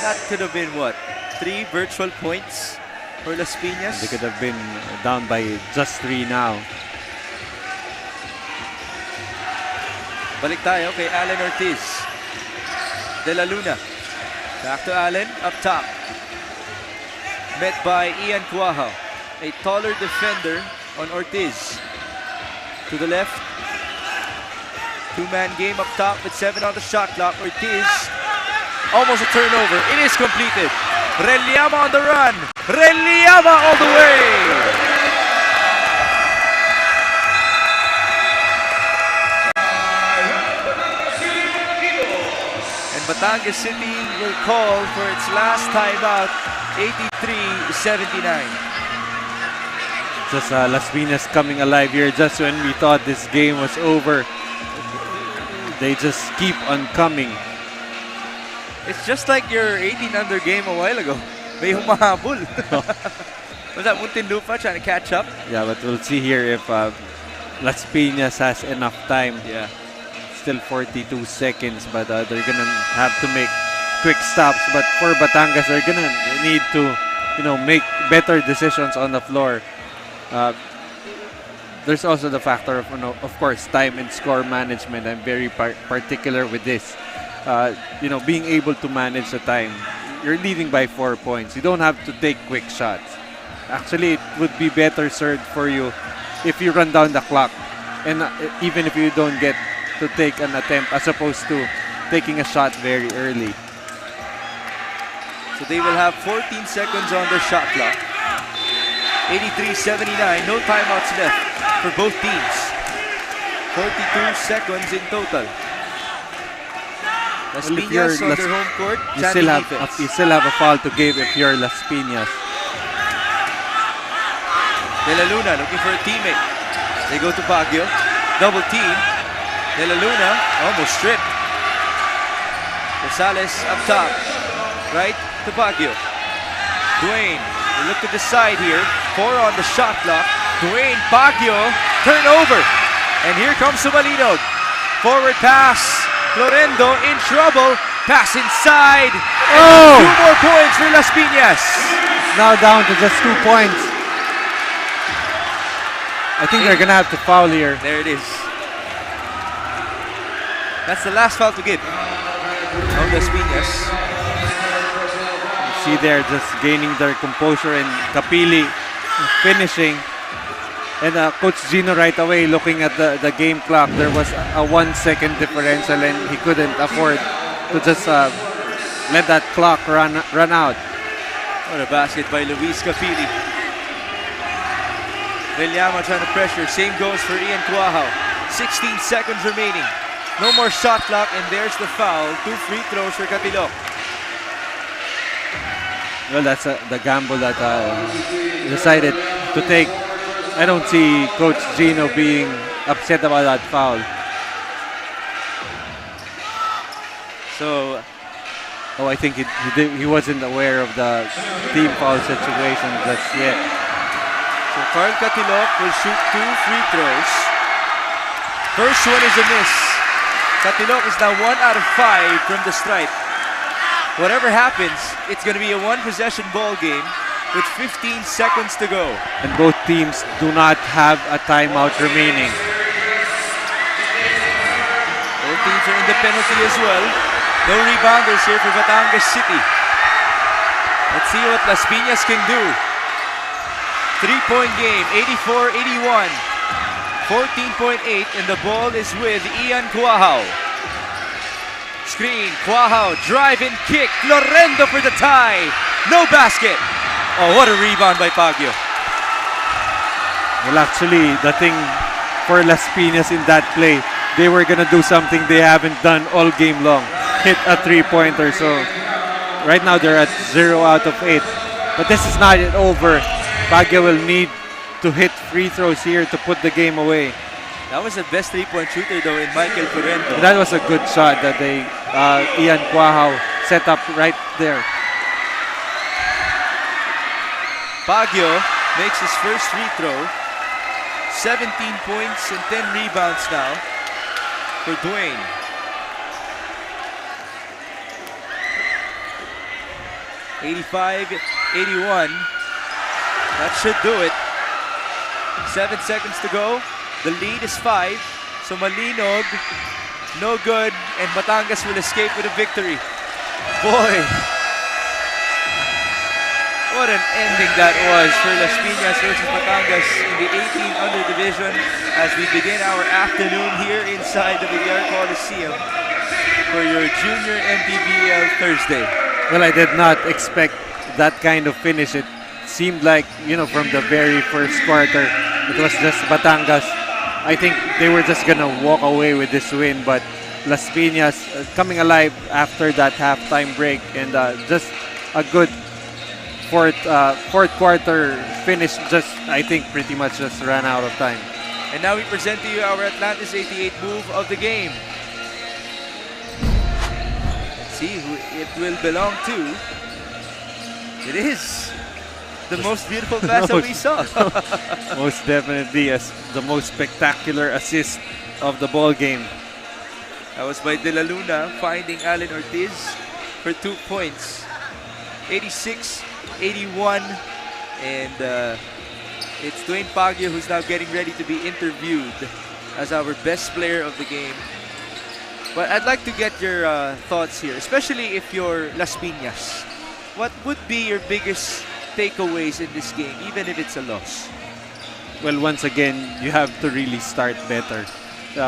That could have been what? 3 virtual points for Las Piñas? They could have been down by just 3 now. Balik tayo kay Allen Ortiz. De La Luna. Back to Allen, up top. Met by Ian Cuajao. A taller defender on Ortiz. To the left. 2-man game up top with 7 on the shot clock. Ortiz, almost a turnover. It is completed. Reliama on the run. Reliama all the way. And Batangas City will call for its last timeout. 83-79. Just Las Piñas coming alive here just when we thought this game was over. They just keep on coming. It's just like your 18-under game a while ago. May humahabol. Was that Muntinlupa trying to catch up? Yeah, but we'll see here if Las Piñas has enough time. Yeah. Still 42 seconds, but they're gonna have to make quick stops. But for Batangas, they're gonna need to, make better decisions on the floor. There's also the factor of course, time and score management. I'm very particular with this. Being able to manage the time. You're leading by 4 points. You don't have to take quick shots. Actually, it would be better served for you if you run down the clock, and even if you don't get to take an attempt, as opposed to taking a shot very early. So they will have 14 seconds on their shot clock. 83-79, no timeouts left for both teams. 42 seconds in total. Las Piñas on their home court, you still have a foul to give if you're Las Piñas. De La Luna looking for a teammate. They go to Baguio, double team. De La Luna almost stripped. Rosales up top, right to Baguio. Dwayne, they look to the side here. 4 on the shot clock. Dwayne, Baguio, turnover. And here comes Sumalinog. Forward pass. Florendo in trouble. Pass inside. Oh! 2 more points for Las Piñas. Now down to just 2 points. I think they're gonna have to foul here. There it is. That's the last foul to give on Las Piñas. See there, just gaining their composure, and Capili finishing. And Coach Gino right away looking at the game clock. There was a 1 second differential, and he couldn't afford to just let that clock run out. What a basket by Luis Capili. Reliama trying to pressure. Same goes for Ian Cuajao. 16 seconds remaining. No more shot clock, and there's the foul. 2 free throws for Catilok. Well, that's the gamble that decided to take. I don't see Coach Gino being upset about that foul. So, I think he wasn't aware of the team foul situation just yet. So Carl Catilok will shoot 2 free throws. First one is a miss. Catilok is now 1 out of 5 from the stripe. Whatever happens, it's going to be a 1-possession ball game with 15 seconds to go. And both teams do not have a timeout remaining. Both rebounds are in the penalty as well. No rebounders here for Batangas City. Let's see what Las Piñas can do. 3-point game, 84-81. 14.8, and the ball is with Ian Cuajao. Screen, Cuajao, drive and kick. Lorendo for the tie. No basket. Oh, what a rebound by Baguio. Well, actually, the thing for Las Piñas in that play, they were gonna do something they haven't done all game long. Hit a three-pointer. So right now they're at 0 out of 8. But this is not yet over. Baguio will need to hit free throws here to put the game away. That was the best three-point shooter though in Michael Correndo. That was a good shot that they Ian Cuajao set up right there. Baguio makes his first free throw. 17 points and 10 rebounds now for Dwayne. (85-81). That should do it. 7 seconds to go. The lead is 5. So Malinog, no good, and Batangas will escape with a victory. Boy, what an ending that was for Las Piñas versus Batangas in the 18 under division as we begin our afternoon here inside the Villar Coliseum for your Junior MPBL Thursday. Well, I did not expect that kind of finish. It seemed like, from the very first quarter, it was just Batangas. I think they were just gonna walk away with this win, but Las Piñas coming alive after that halftime break, and just a good fourth quarter finish. I think pretty much just ran out of time. And now we present to you our Atlantis 88 move of the game. Let's see who it will belong to. It is the most beautiful pass that we saw. Most definitely the most spectacular assist of the ball game. That was by De La Luna finding Allen Ortiz for 2 points. 86-81, and it's Dwayne Baguio who's now getting ready to be interviewed as our best player of the game. But I'd like to get your thoughts here, especially if you're Las Piñas. What would be your biggest takeaways in this game, even if it's a loss? Well, once again, you have to really start better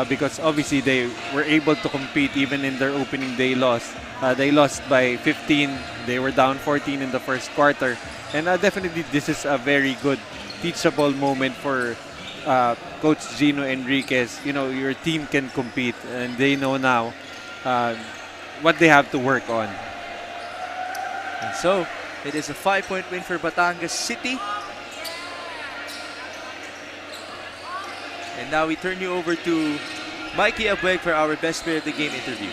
because obviously they were able to compete even in their opening day loss. They lost by 15. They were down 14 in the first quarter. And definitely this is a very good teachable moment for Coach Gino Enriquez. Your team can compete and they know now what they have to work on. And so, it is a 5-point win for Batangas City. And now we turn you over to Mikey Abueg for our best player of the game interview.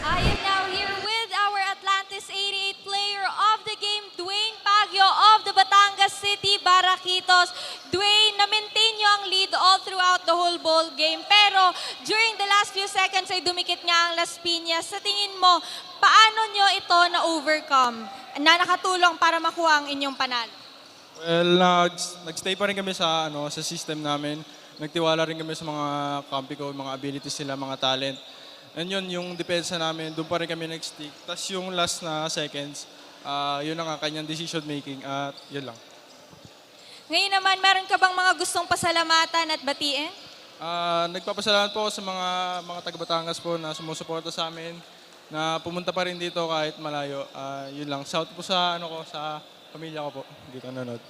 I am now here with our Atlantis 88 player of the game, Dwayne Baguio of the Batangas City Baraquitos. Dwayne, na-maintain nyo ang lead all throughout the whole ball game. Pero during the last few seconds ay dumikit nga ang Las Piñas. Sa tingin mo, paano nyo ito na-overcome na nakatulong para makuha ang inyong panalo? Well, nag-stay pa rin kami sa system namin. Nagtiwala rin kami sa mga kampi ko, mga abilities sila, mga talent. And yun, yung depensa namin, doon pa rin kami nag-stick. Tapos yung last na seconds, yun ang kanyang decision making at yun lang. Ngayon naman, meron ka bang mga gustong pasalamatan at batiin? Nagpapasalamat po sa mga taga-Batangas po na sumusuporta sa amin, na pumunta pa rin dito kahit malayo. Yun lang. Shout po sa sa pamilya ko po dito nanonood.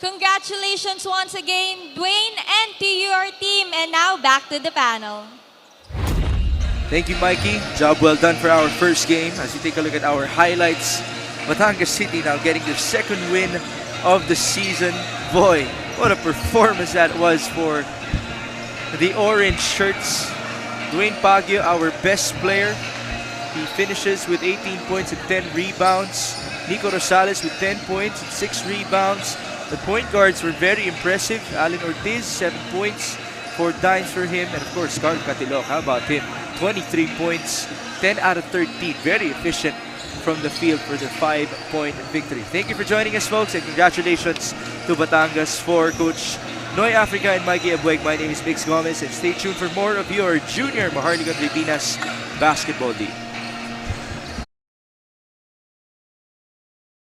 Congratulations once again, Dwayne, and to your team. And now back to the panel. Thank you, Mikey. Job well done for our first game. As we take a look at our highlights, Batangas City now getting their second win of the season. Boy, what a performance that was for the orange shirts. Dwayne Baguio, our best player. He finishes with 18 points and 10 rebounds. Nico Rosales with 10 points and 6 rebounds. The point guards were very impressive. Allen Ortiz, 7 points, 4 dimes for him. And of course, Carl Catilok, how about him? 23 points, 10 out of 13. Very efficient from the field for the 5-point victory. Thank you for joining us, folks, and congratulations to Batangas for Coach Noy Africa and Mikey Abueg, my name is Mix Gomez, and stay tuned for more of your Junior Maharlika Filipinas Basketball League.